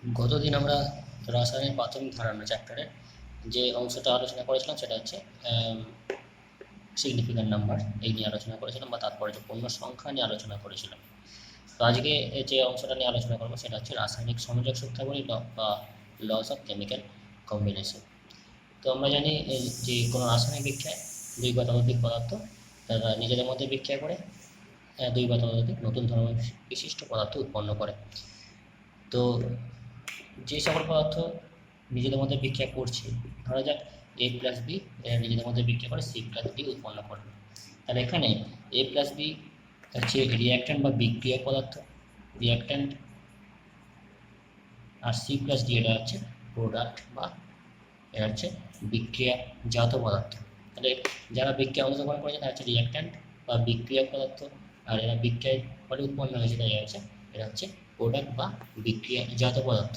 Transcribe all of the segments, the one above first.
গতদিন আমরা রাসায়নিক প্রাথমিক ধারণা চ্যাপ্টারে যে অংশটা আলোচনা করেছিলাম সেটা হচ্ছে সিগনিফিক্যান্ট নাম্বার এই নিয়ে আলোচনা করেছিলাম বা তারপরে যে পূর্ণ সংখ্যা নিয়ে আলোচনা করেছিলাম। তো আজকে যে অংশটা নিয়ে আলোচনা করবো সেটা হচ্ছে রাসায়নিক সংযোগ সূত্রাবলী বা লস অফ কেমিক্যাল কম্বিনেশন। তো আমরা জানি যে কোনো রাসায়নিক বিক্রিয়ায় দুই বা ততোধিক পদার্থ তারা নিজেদের মধ্যে বিক্রিয়া করে দুই বা ততোধিক নতুন ধর্মের বিশিষ্ট পদার্থ উৎপন্ন করে। তো যে সকল পদার্থ নিজেদের মধ্যে বিক্রিয়া করছে, ধরা যাক এ প্লাস বি নিজেদের মধ্যে বিক্রিয়া করে সি প্লাস ডি উৎপন্ন করবে, তাহলে এখানে এ প্লাস বি হচ্ছে রিঅ্যাক্ট্যান্ট বা বিক্রিয়া পদার্থ, রিঅ্যাক্ট্যান্ট, আর সি প্লাস ডি এটা হচ্ছে প্রোডাক্ট বা এটা হচ্ছে বিক্রিয়াজাত পদার্থ। তাহলে যারা বিক্রিয়া অংশগ্রহণ করেছে তারা হচ্ছে রিঅ্যাক্ট্যান্ট বা বিক্রিয়া পদার্থ, আর এরা বিক্রিয়ার ফলে উৎপন্ন হয়েছে তাই এটা হচ্ছে প্রোডাক্ট বা বিক্রিয়াজাত পদার্থ।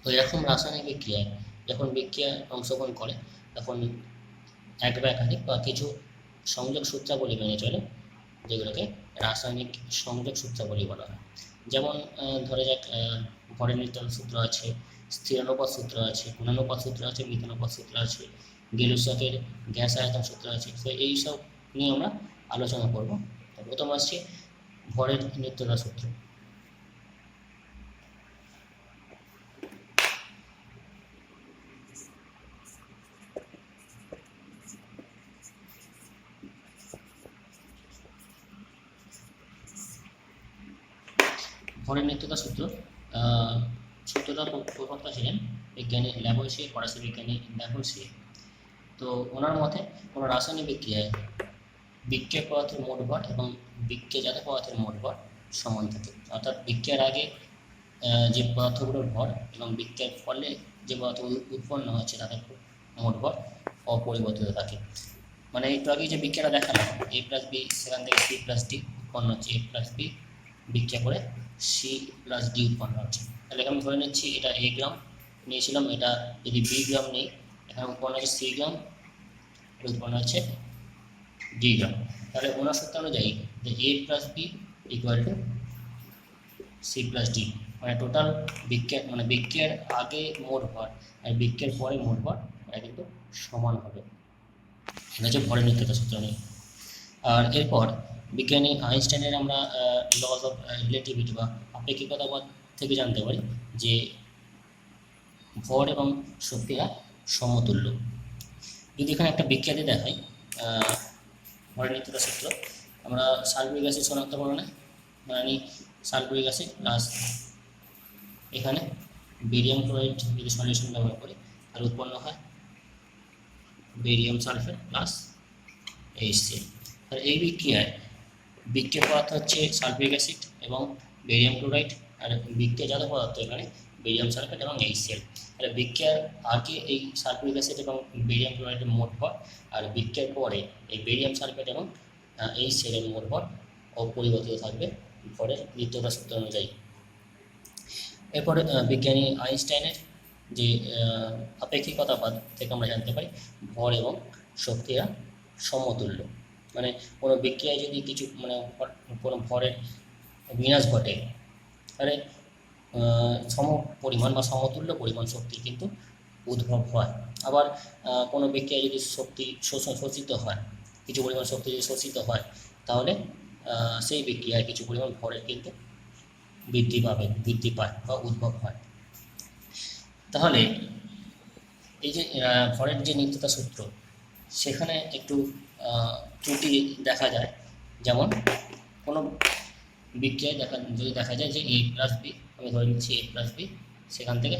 তো এরকম রাসায়নিক বিক্রিয়ায় যখন বিক্রিয়ায় অংশগ্রহণ করে তখন এক বা একাধিক বা কিছু সংযোগ সূত্রাবলী মেনে চলে, যেগুলোকে রাসায়নিক সংযোগ সূত্রাবলী বলা হয়। যেমন ধরে যাক ভরের নির্ধারণ সূত্র আছে, স্থিরানুপাত সূত্র আছে, গুণানুপাত সূত্র আছে, মিথানুপাত সূত্র আছে, গেলুসাকের গ্যাস আয়তন সূত্র আছে। তো এইসব নিয়ে আমরা আলোচনা করব। প্রথম আসছে ভরের নির্ধারণ সূত্র। ভরের নিত্যতা সূত্র, সূত্রটা প্রবক্তা ছিলেন বিজ্ঞানী ল্যাভোইসিয়ে, ফরাসি বিজ্ঞানী ল্যাভোইসিয়ে। তো ওনার মতে কোনো রাসায়নিক বিক্রিয়ায় বিক্রিয়া পদার্থের মোট ভর এবং বিক্রিয়াজাত পদার্থের মোট ভর সমান থাকে। অর্থাৎ বিক্রিয়ার আগে যে পদার্থগুলোর ভর এবং বিক্রিয়ার ফলে যে পদার্থ উৎপন্ন হচ্ছে তাদের মোট ভর অপরিবর্তিত থাকে। মানে একটু আগে যে বিক্রিয়াটা দেখালাম এ প্লাস বি, সেখান থেকে সি প্লাস ডি উৎপন্ন হচ্ছে, এ প্লাস বি বিক্রিয়া করে সি প্লাস ডি উৎপন্ন হচ্ছে। তাহলে আমি ধরে নিচ্ছি এটা এ গ্রাম নিয়েছিলাম, এটা যদি বি গ্রাম নিই, এখানে উৎপন্ন হচ্ছে সি গ্রাম, এটা উৎপন্ন হচ্ছে ডি গ্রাম। তাহলে ওনার সূত্র অনুযায়ী যে A plus B equal to C plus D, মানে টোটাল বিক্রিয়া মানে বিক্রিয়ার আগে মোট ভর আর বিক্রিয়ার পরে মোট ভর এটা কিন্তু সমান হবে। এটা হচ্ছে ভরের নিত্যতা সূত্র নিয়ে। আর এরপর বিজ্ঞানী আইনস্টাইনের আমরা লস অফ রিলেটিভিটি বা আপেক্ষিকতাবাদ থেকে জানতে পারি যে ভর এবং শক্তিরা সমতুল্য। যদি এখানে একটা বিক্রিয়াতে দেখাই ভরের নিত্যতা সূত্র, আমরা সালফিউরিক অ্যাসিড শনাক্তকরণে মানে সালফিউরিক অ্যাসিড প্লাস এখানে বেরিয়াম ক্লোরাইড যদি সলিউশন ব্যবহার করি তাহলে উৎপন্ন হয় বেরিয়াম সালফেট প্লাস HCl। আর এই বিক্রিয়ায় বিক্রিয়া পদার্থ হচ্ছে সালফিউরিক অ্যাসিড এবং বেরিয়াম ক্লোরাইড, আর বিক্রিয়াজাত পদার্থ এখানে বেরিয়াম সালফেট এবং HCl। তাহলে বিক্রিয়ার আগে এই সালফিউরিক অ্যাসিড এবং বেরিয়াম ক্লোরাইডের মোট ভর, আর বিক্রিয়ার পরে এই বেরিয়াম সালফেট এবং HCl এর মোট ভর অপরিবর্তিত থাকবে ভরের নিত্যতা সূত্র অনুযায়ী। এরপরে বিজ্ঞানী আইনস্টাইনের যে আপেক্ষিকতাবাদ থেকে আমরা জানতে পারি ভর এবং শক্তিরা সমতুল্য। মানে কোনো বিক্রিয়ায় যদি কিছু মানে কোনো ভরের বিনাশ ঘটে তাহলে সম পরিমাণ বা সমতুল্য পরিমাণ শক্তি কিন্তু উদ্ভব হয়। আবার কোনো বিক্রিয়ায় যদি শক্তি শোষিত হয়, কিছু পরিমাণ শক্তি যদি শোষিত হয় তাহলে সেই বিক্রিয়ায় কিছু পরিমাণ ভরের কিন্তু বৃদ্ধি পায় বা উদ্ভব হয়। তাহলে এই যে ভরের যে নিত্যতা সূত্র সেখানে একটু ত্রুটি দেখা যায়। যেমন কোনো বিক্রিয়ায় যদি দেখা যায় যে এ প্লাস বি, আমি ধরে নিচ্ছি এ প্লাস বি, সেখান থেকে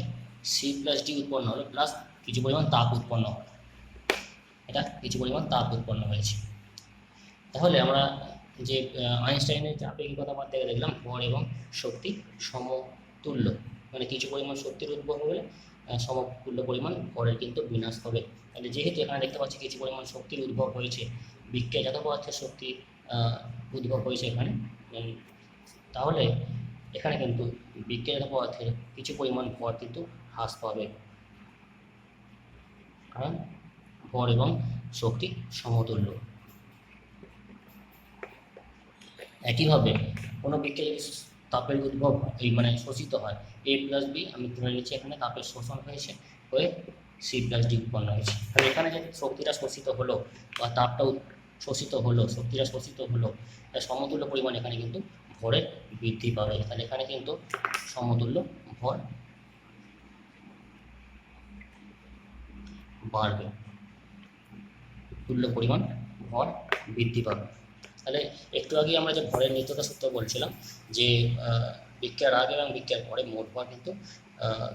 সি প্লাস ডি উৎপন্ন হলো প্লাস কিছু পরিমাণ তাপ উৎপন্ন হলো, এটা কিছু পরিমাণ তাপ উৎপন্ন হয়েছে। তাহলে আমরা যে আইনস্টাইনের যে আপেক্ষিকতাবাদ থেকে দেখলাম ভর এবং শক্তি সমতুল্য, মানে কিছু পরিমাণ শক্তির উদ্ভব হলে সমতুল্য পরিমাণ ভরের কিন্তু বিনাশ হবে। তাহলে যেহেতু এখানে দেখতে পাচ্ছি কিছু পরিমাণ শক্তির উদ্ভব হয়েছে, বিক্রিয়াজাত পদার্থের শক্তি উদ্ভব হয়েছে এখানে, তাহলে এখানে কিন্তু বিক্রিয়াজাত পদার্থের কিছু পরিমাণ ভর কিন্তু হ্রাস পাবে, কারণ ভর এবং শক্তি সমতুল্য। একইভাবে কোনো বিক্রিয়া যদি তাপের উদ্ভব হয়, এই মানে শোষিত হয়, এ প্লাস বি আমি তুলে নিচ্ছি, এখানে তাপের শোষণ হয়েছে হয়ে সি প্লাস ডি উৎপন্ন হয়েছে। তাহলে এখানে যে শক্তিটা শোষিত হলো বা তাপটা শোষিত হলো, শক্তিটা শোষিত হলো, তার সমতুল্য পরিমাণ এখানে কিন্তু ভরের বৃদ্ধি পাবে। তাহলে এখানে কিন্তু সমতুল্য ভর বাড়বে, তুল্য পরিমাণ ভর বৃদ্ধি পাবে। তাহলে একটু আগে আমরা যে ভরের নিত্যতা সূত্র বলছিলাম যে বিক্রিয়ার আগে এবং বিক্রিয়ার পরে মোট ভর কিন্তু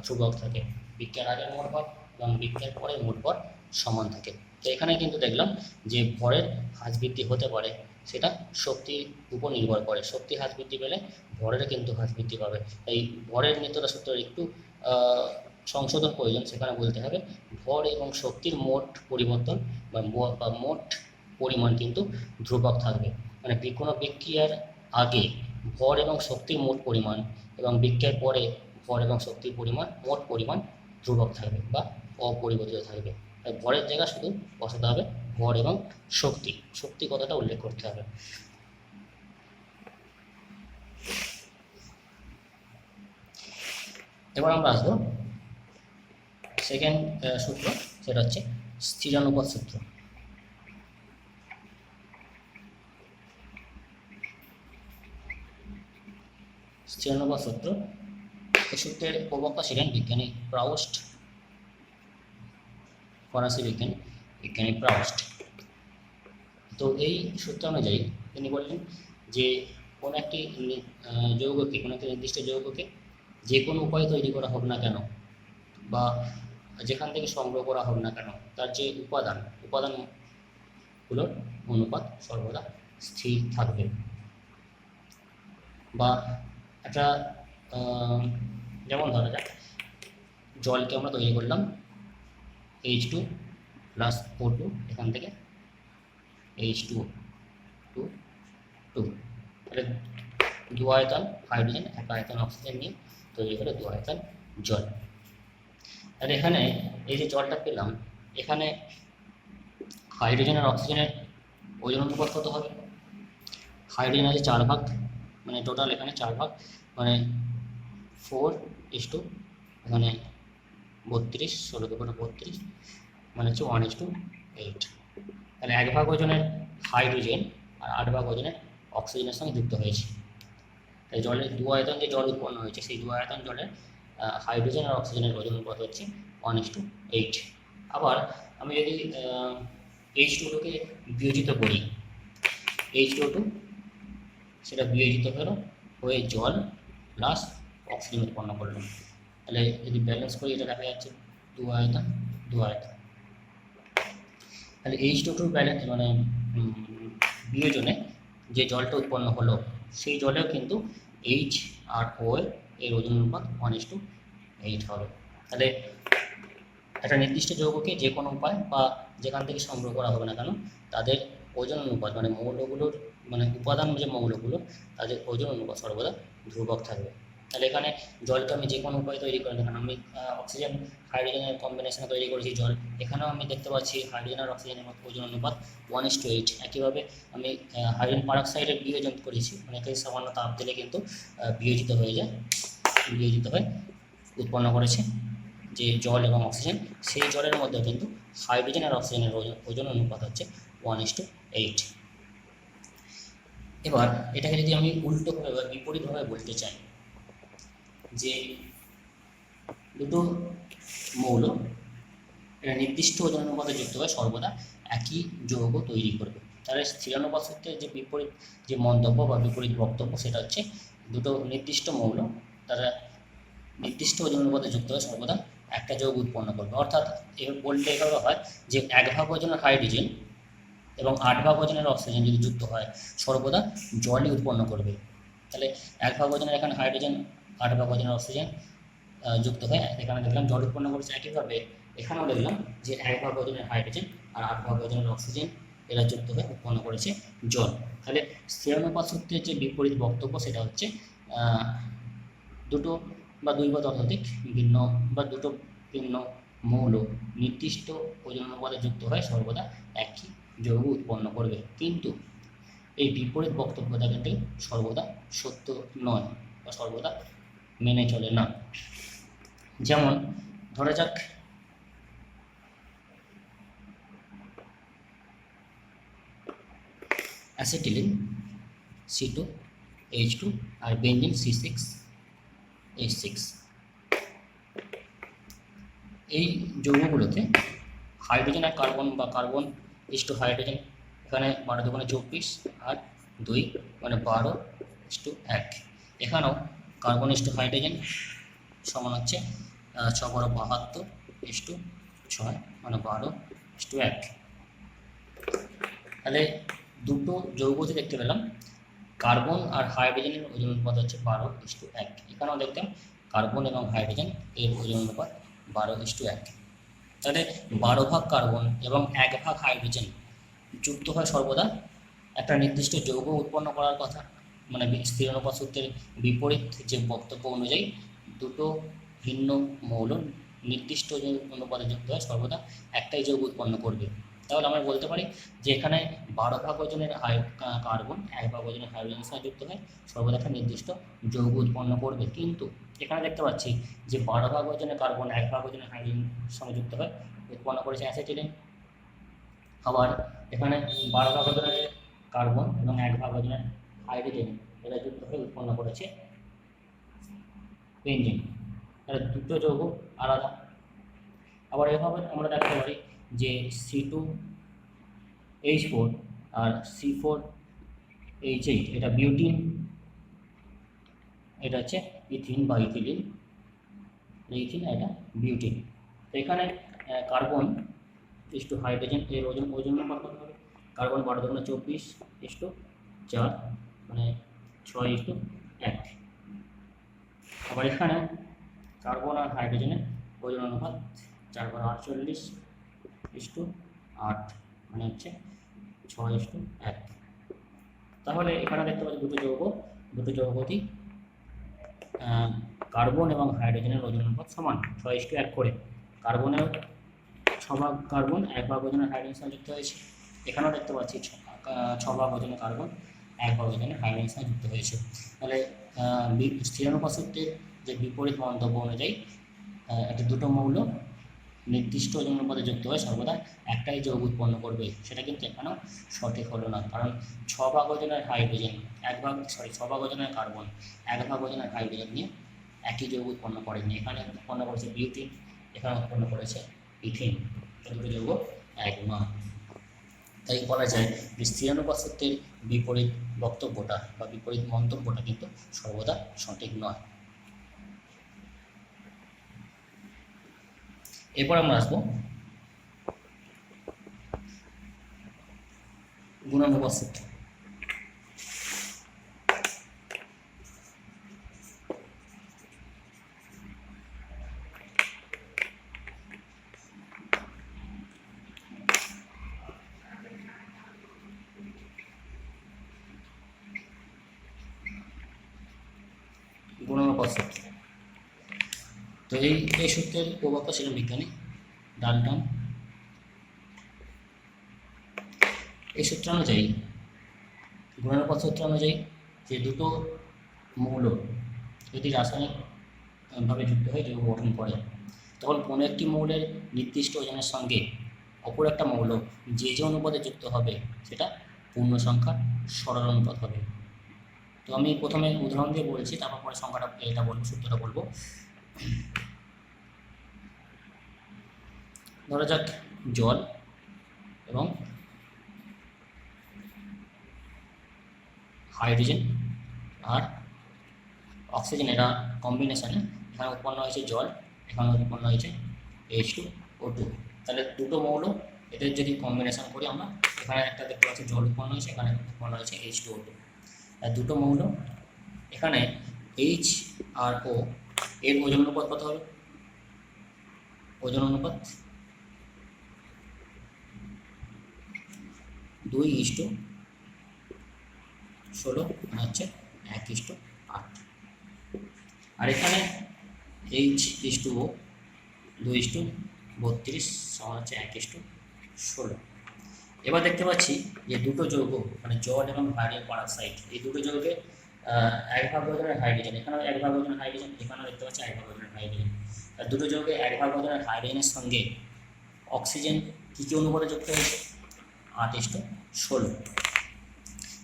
ধ্রুবক থাকে, বিক্রিয়ার আগের মোট ভর এবং বিক্রিয়ার পরে মোট ভর সমান থাকে। তো এখানে কিন্তু দেখলাম যে ভরের হ্রাস বৃদ্ধি হতে পারে, সেটা শক্তির উপর নির্ভর করে, শক্তি হ্রাস বৃদ্ধি পেলে ভরের কিন্তু হ্রাস বৃদ্ধি পাবে। এই ভরের নিত্যতা সূত্রের একটু সংশোধন প্রয়োজন, সেখানে বলতে হবে ভর এবং শক্তির মোট পরিবর্তন বা মোট পরিমাণ কিন্তু ধ্রুবক থাকবে। মানে কোনো বিক্রিয়ার আগে ভর এবং শক্তির মোট পরিমাণ এবং বিক্রিয়ার পরে ভর এবং শক্তির পরিমাণ মোট পরিমাণ ধ্রুবক থাকবে বা অপরিবর্তিত থাকবে। তাই ভরের জায়গা শুধু বসাতে হবে ভর এবং শক্তি, শক্তি কথাটা উল্লেখ করতে হবে। এবার আমরা আসবো সেকেন্ড সূত্র, সেটা হচ্ছে স্থিরানুপাত সূত্র। স্থিরানুপাত সূত্র, এই সূত্রের প্রবক্তা ছিলেন বিজ্ঞানী প্রাউস্ট, ফরাসি বিজ্ঞানী প্রাউস্ট। তো এই সূত্র অনুযায়ী তিনি বললেন যে কোনো একটি যৌগকে, কোনো একটি নির্দিষ্ট যৌগকে যে কোনো উপায়ে তৈরি করা হোক না কেন বা যেখান থেকে সংগ্রহ করা হোক না কেন, তার যে উপাদানগুলোর অনুপাত সর্বদা স্থির থাকবে। বা একটা যেমন ধরা যাক জলকে আমরা তৈরি করলাম H2 প্লাস O2, এখান থেকে H2O2, তাহলে দু আয়তন হাইড্রোজেন, এক আয়তন অক্সিজেন নিয়ে তৈরি হলো দু আয়তন জল। তাহলে এখানে এই যে জলটা পেলাম, এখানে হাইড্রোজেন আর অক্সিজেনের ওজন অনুপাত কত হবে? হাইড্রোজেন আছে 4 ভাগ, মানে টোটাল এখানে 4 ভাগ, মানে 4:, এখানে 32, 16 দুগুণে 32, মানে হচ্ছে 1:8। তাহলে 1 ভাগ ওজনের হাইড্রোজেন আর 8 ভাগ ওজনের অক্সিজেনের সঙ্গে যুক্ত হয়েছে। তাই জলের দু আয়তন যে জল উৎপন্ন হয়েছে, সেই দু আয়তন জলের হাইড্রোজেন আর অক্সিজেনের ওজন অনুপাত হচ্ছে 1:8। আবার আমি যদি H2O2কে বিয়োজিত করি, H2O2 সেটা বিয়োজিত হয়ে জল প্লাস অক্সিজেন উৎপন্ন করলাম। তাহলে যদি ব্যালেন্স করি, এটা দেখা যাচ্ছে দু আয়তন। তাহলে H2O2 ব্যালেন্স মানে বিয়োজনে যে জলটা উৎপন্ন হলো, সেই জলেও কিন্তু H আর O এর ওজন অনুপাত 1:8 হবে। তাহলে একটা নির্দিষ্ট যৌগকে যে কোনো উপায় বা যেখান থেকে সংগ্রহ করা হবে না কেন, তাদের ওজন অনুপাত মানে মৌলগুলোর মানে উপাদান যে মৌলগুলো, তাদের ওজন অনুপাত সর্বদা ধ্রুবক থাকবে। তাহলে এখানে জলকে আমি যে কোনো উপায়ে তৈরি করি না কেন, আমি অক্সিজেন হাইড্রোজেনের কম্বিনেশনে তৈরি করেছি জল, এখানেও আমি দেখতে পাচ্ছি হাইড্রোজেন আর অক্সিজেনের ওজন অনুপাত 1:8। একইভাবে আমি হাইড্রোজেন পারঅক্সাইডের বিয়োজন করেছি, মানে এখানে সামান্য তাপ দিলে কিন্তু বিয়োজিত হয়ে উৎপন্ন করেছে যে জল এবং অক্সিজেন, সেই জলের মধ্যে কিন্তু হাইড্রোজেন আর অক্সিজেনের ওজন অনুপাত হচ্ছে 1:8। এবার এটাকে যদি আমি উল্টোভাবে বা বিপরীতভাবে বলতে চাই যে দুটো মৌল এটা নির্দিষ্ট ওজন অনুপাতে যুক্ত হয়ে সর্বদা একই যৌগ তৈরি করবে, তাহলে স্থিরানুপাত সূত্রের যে বিপরীত যে মন্তব্য বা বিপরীত বক্তব্য, সেটা হচ্ছে দুটো নির্দিষ্ট মৌল তারা নির্দিষ্ট ওজন অনুপাতে যুক্ত হয়ে সর্বদা একটা যৌগ উৎপন্ন করবে। অর্থাৎ বলতে এভাবে হয় যে 1 ভাগ ওজনের হাইড্রোজেন এবং 8 ভাগ ওজনের অক্সিজেন যদি যুক্ত হয়, সর্বদা জলই উৎপন্ন করবে। তাহলে 1 ভাগ ওজনের এখানে হাইড্রোজেন, 8 ভাগ ওজনের অক্সিজেন যুক্ত হয়ে এখানে দেখলাম জল উৎপন্ন করেছে। একইভাবে এখানেও দেখলাম যে 1 ভাগ ওজনের হাইড্রোজেন আর 8 ভাগ ওজনের অক্সিজেন এরা যুক্ত হয়ে উৎপন্ন করেছে জল। তাহলে স্থিরানুপাত সূত্রের যে বিপরীত বক্তব্য, সেটা হচ্ছে দুটো বা দুই বা ততোধিক ভিন্ন বা দুটো ভিন্ন মৌল নির্দিষ্ট ওজন অনুপাতে যুক্ত হয়ে সর্বদা একই যৌগ উৎপন্ন করবে। কিন্তু এই বিপরীত বক্তব্যটা কিন্তু সর্বদা সত্য নয়। বা সর্বদা মেনে চলে না। যেমন ধরা যাক অ্যাসিটিলিন C2H2 আর বেঞ্জিন C6H6। এই যৌগগুলোতে হাইড্রোজেন আর কার্বন বা কার্বন ইস্টু হাইড্রোজেন, এখানে 12 দুগুণে 24 আর 2 মানে 12:1। এখানেও কার্বন ইস্টু হাইড্রোজেন সমান হচ্ছে 6×72:6 মানে 12:1। তাহলে দুটো যৌগতে দেখতে পেলাম কার্বন আর হাইড্রোজেনের ওজন অনুপাত হচ্ছে 12:1। এখানেও দেখতাম কার্বন এবং হাইড্রোজেন এর ওজন অনুপাত 12:1। তাহলে 12 ভাগ কার্বন এবং 1 ভাগ হাইড্রোজেন যুক্ত হয় সর্বদা একটা নির্দিষ্ট যৌগ উৎপন্ন করার কথা, মানে স্থির অনুপাত সূত্রের বিপরীত যে বক্তব্য অনুযায়ী দুটো ভিন্ন মৌল নির্দিষ্ট অনুপাতে যুক্ত হয় সর্বদা একটাই যৌগ উৎপন্ন করবে। তাহলে আমরা বলতে পারি যে এখানে 12 ভাগ ওজনের কার্বন 1 ভাগ ওজনের হাইড্রোজেনের সঙ্গে যুক্ত হয় সর্বদা একটা নির্দিষ্ট যৌগ উৎপন্ন করবে। কিন্তু এখানে দেখতে পাচ্ছি যে 12 ভাগ ওজনের কার্বন 1 ভাগ ওজনের হাইড্রোজেনের সঙ্গে যুক্ত হয় উৎপন্ন করেছে অ্যাসিটিলিন। আবার এখানে 12 ভাগ ওজনের কার্বন এবং 1 ভাগ ওজনের হাইড্রোজেন এরা যুক্ত হয়ে উৎপন্ন করেছে বেঞ্জিন। তাহলে দুটো যৌগ আলাদা। আবার এভাবে আমরা দেখতে পারি যে C2H4 আর C4H8 এটা বিউটিন, এটা হচ্ছে ইথিন বা ইথিলিন, ইথিন এটা বিউটিন। তো এখানে কার্বন ইস্টু হাইড্রোজেন এর ওজন অনুপাত কত হবে? কার্বন 12 দুগুণে 24:4 মানে 6:1। আবার এখানে কার্বন আর হাইড্রোজেনের ওজন অনুপাত 4×48:8 মানে হচ্ছে 6:1। তাহলে এখানে দেখতে পাচ্ছি দুটো যৌগটি কার্বন এবং হাইড্রোজেনের ওজন অনুপাত সমান 6:1 করে। কার্বনের 6 ভাগ কার্বন 1 ভাগ ওজনের হাইড্রোজেন সঙ্গে যুক্ত হয়েছে। এখানেও দেখতে পাচ্ছি 6 ভাগ ওজনের কার্বন 1 ভাগ ওজনের হাইড্রোজেন সঙ্গে যুক্ত হয়েছে। তাহলে স্থির অনুপাত সূত্রের যে বিপরীত মন্তব্য অনুযায়ী একটা দুটো মৌল নির্দিষ্ট ওজন অনুপাতে যুক্ত হয়ে সর্বদা একটাই যৌগ উৎপন্ন করবে, সেটা কিন্তু এখানেও সঠিক হলো না। কারণ 6 ভাগ ওজনের হাইড্রোজেন 6 ভাগ ওজনের কার্বন 1 ভাগ ওজনের হাইড্রোজেন নিয়ে একই যৌগ উৎপন্ন করেনি। এখানে উৎপন্ন করেছে বিউটিন, এখানে উৎপন্ন করেছে ইথিন। দুটো যৌগ এক নয়। তাই বলা যায় যে স্থির অনুপাত সূত্রের বিপরীত বক্তব্যটা বা বিপরীত মন্তব্যটা কিন্তু সর্বদা সঠিক নয়। এরপর আমরা আসবো গুণানুপাত সূত্র। গুণানুপাত সূত্র, তো এই সূত্রের প্রবক্তা ছিলেন বিজ্ঞানী ডাল্টন। এই সূত্র অনুযায়ী গুণানুপাত সূত্র অনুযায়ী যে দুটো মৌল যদি রাসায়নিকভাবে যুক্ত হয়ে যৌগ গঠন করে, তখন কোনো একটি মৌলের নির্দিষ্ট ওজনের সঙ্গে অপর একটা মৌল যে অনুপাতে যুক্ত হবে সেটা পূর্ণ সংখ্যার সরল অনুপাত হবে। তো আমি প্রথমে উদাহরণ দিয়ে বলছি, তারপর পরে সংখ্যাটা এটা বলবো, সূত্রটা বলবো। ধরা যাক জল এবং হাইড্রোজেন আর অক্সিজেন এরা কম্বিনেশনে এখানে উৎপন্ন হয়েছে জল, এখানে উৎপন্ন হয়েছে H2O2। তাহলে দুটো মৌল এদের যদি কম্বিনেশন করি আমরা, এখানে একটা দেখতে পাচ্ছি জল উৎপন্ন হয়েছে, এখানে উৎপন্ন হয়েছে H2O2। আর দুটো মৌল এখানে H আর O এর ওজন অনুপাত কত হবে? ওজন অনুপাত 2:16 মানে হচ্ছে 1:8। আর এখানে H/O 2:32 সমান হচ্ছে 1:16। এবার দেখতে পাচ্ছি যে দুটো যৌগ মানে জল এবং হাইড্রোজেন পারঅক্সাইড, এই দুটো যৌগে এক ভাগ ওজনের হাইড্রোজেন, এখানেও এক ভাগ ওজনের হাইড্রোজেন, এখানেও দেখতে পাচ্ছি এক ভাগ ওজনের হাইড্রোজেন। আর দুটো যৌগে এক ভাগ ওজনের হাইড্রোজেনের সঙ্গে অক্সিজেন কী কী অনুপাতে যুক্ত হয়েছে? 8:16।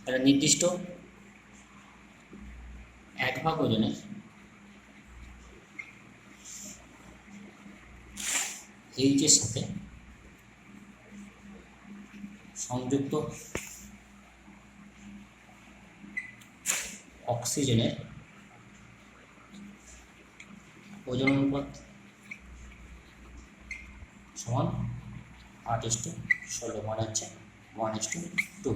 তাহলে নির্দিষ্ট এক ভাগ ওজনের এইচের সাথে সংযুক্ত অক্সিজেনের ওজন অনুপাত সমান 8:16, মানে হচ্ছে 1:2।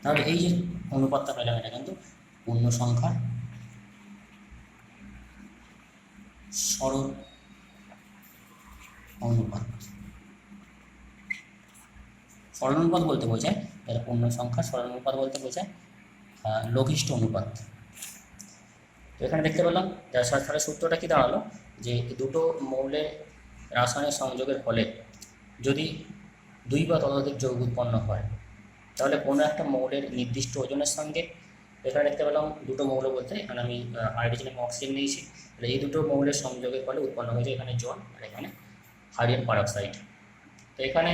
তাহলে এই যে অনুপাতটা পেলাম, এটা কিন্তু পূর্ণ সংখ্যার সরল অনুপাত। সরল অনুপাত বলতে বোঝায়, এটা পূর্ণ সংখ্যার সরল অনুপাত বলতে বোঝায় লঘিষ্ঠ অনুপাত। তো এখানে দেখতে পেলাম তাহলে সূত্রটা কি দাঁড়ালো, যে দুটো মৌলের রাসায়নিক সংযোগের ফলে যদি দুই বা ততোধিক যৌগ উৎপন্ন হয়, তাহলে কোনো একটা মৌলের নির্দিষ্ট ওজনের সঙ্গে, এখানে দেখতে পেলাম দুটো মৌল বলতে এখানে আমি হাইড্রোজেন এবং অক্সিজেন নিয়েছি, তাহলে এই দুটো মৌলের সংযোগের ফলে উৎপন্ন হয়েছে এখানে জল আর এখানে হাইড্রোজেন পারঅক্সাইড। তো এখানে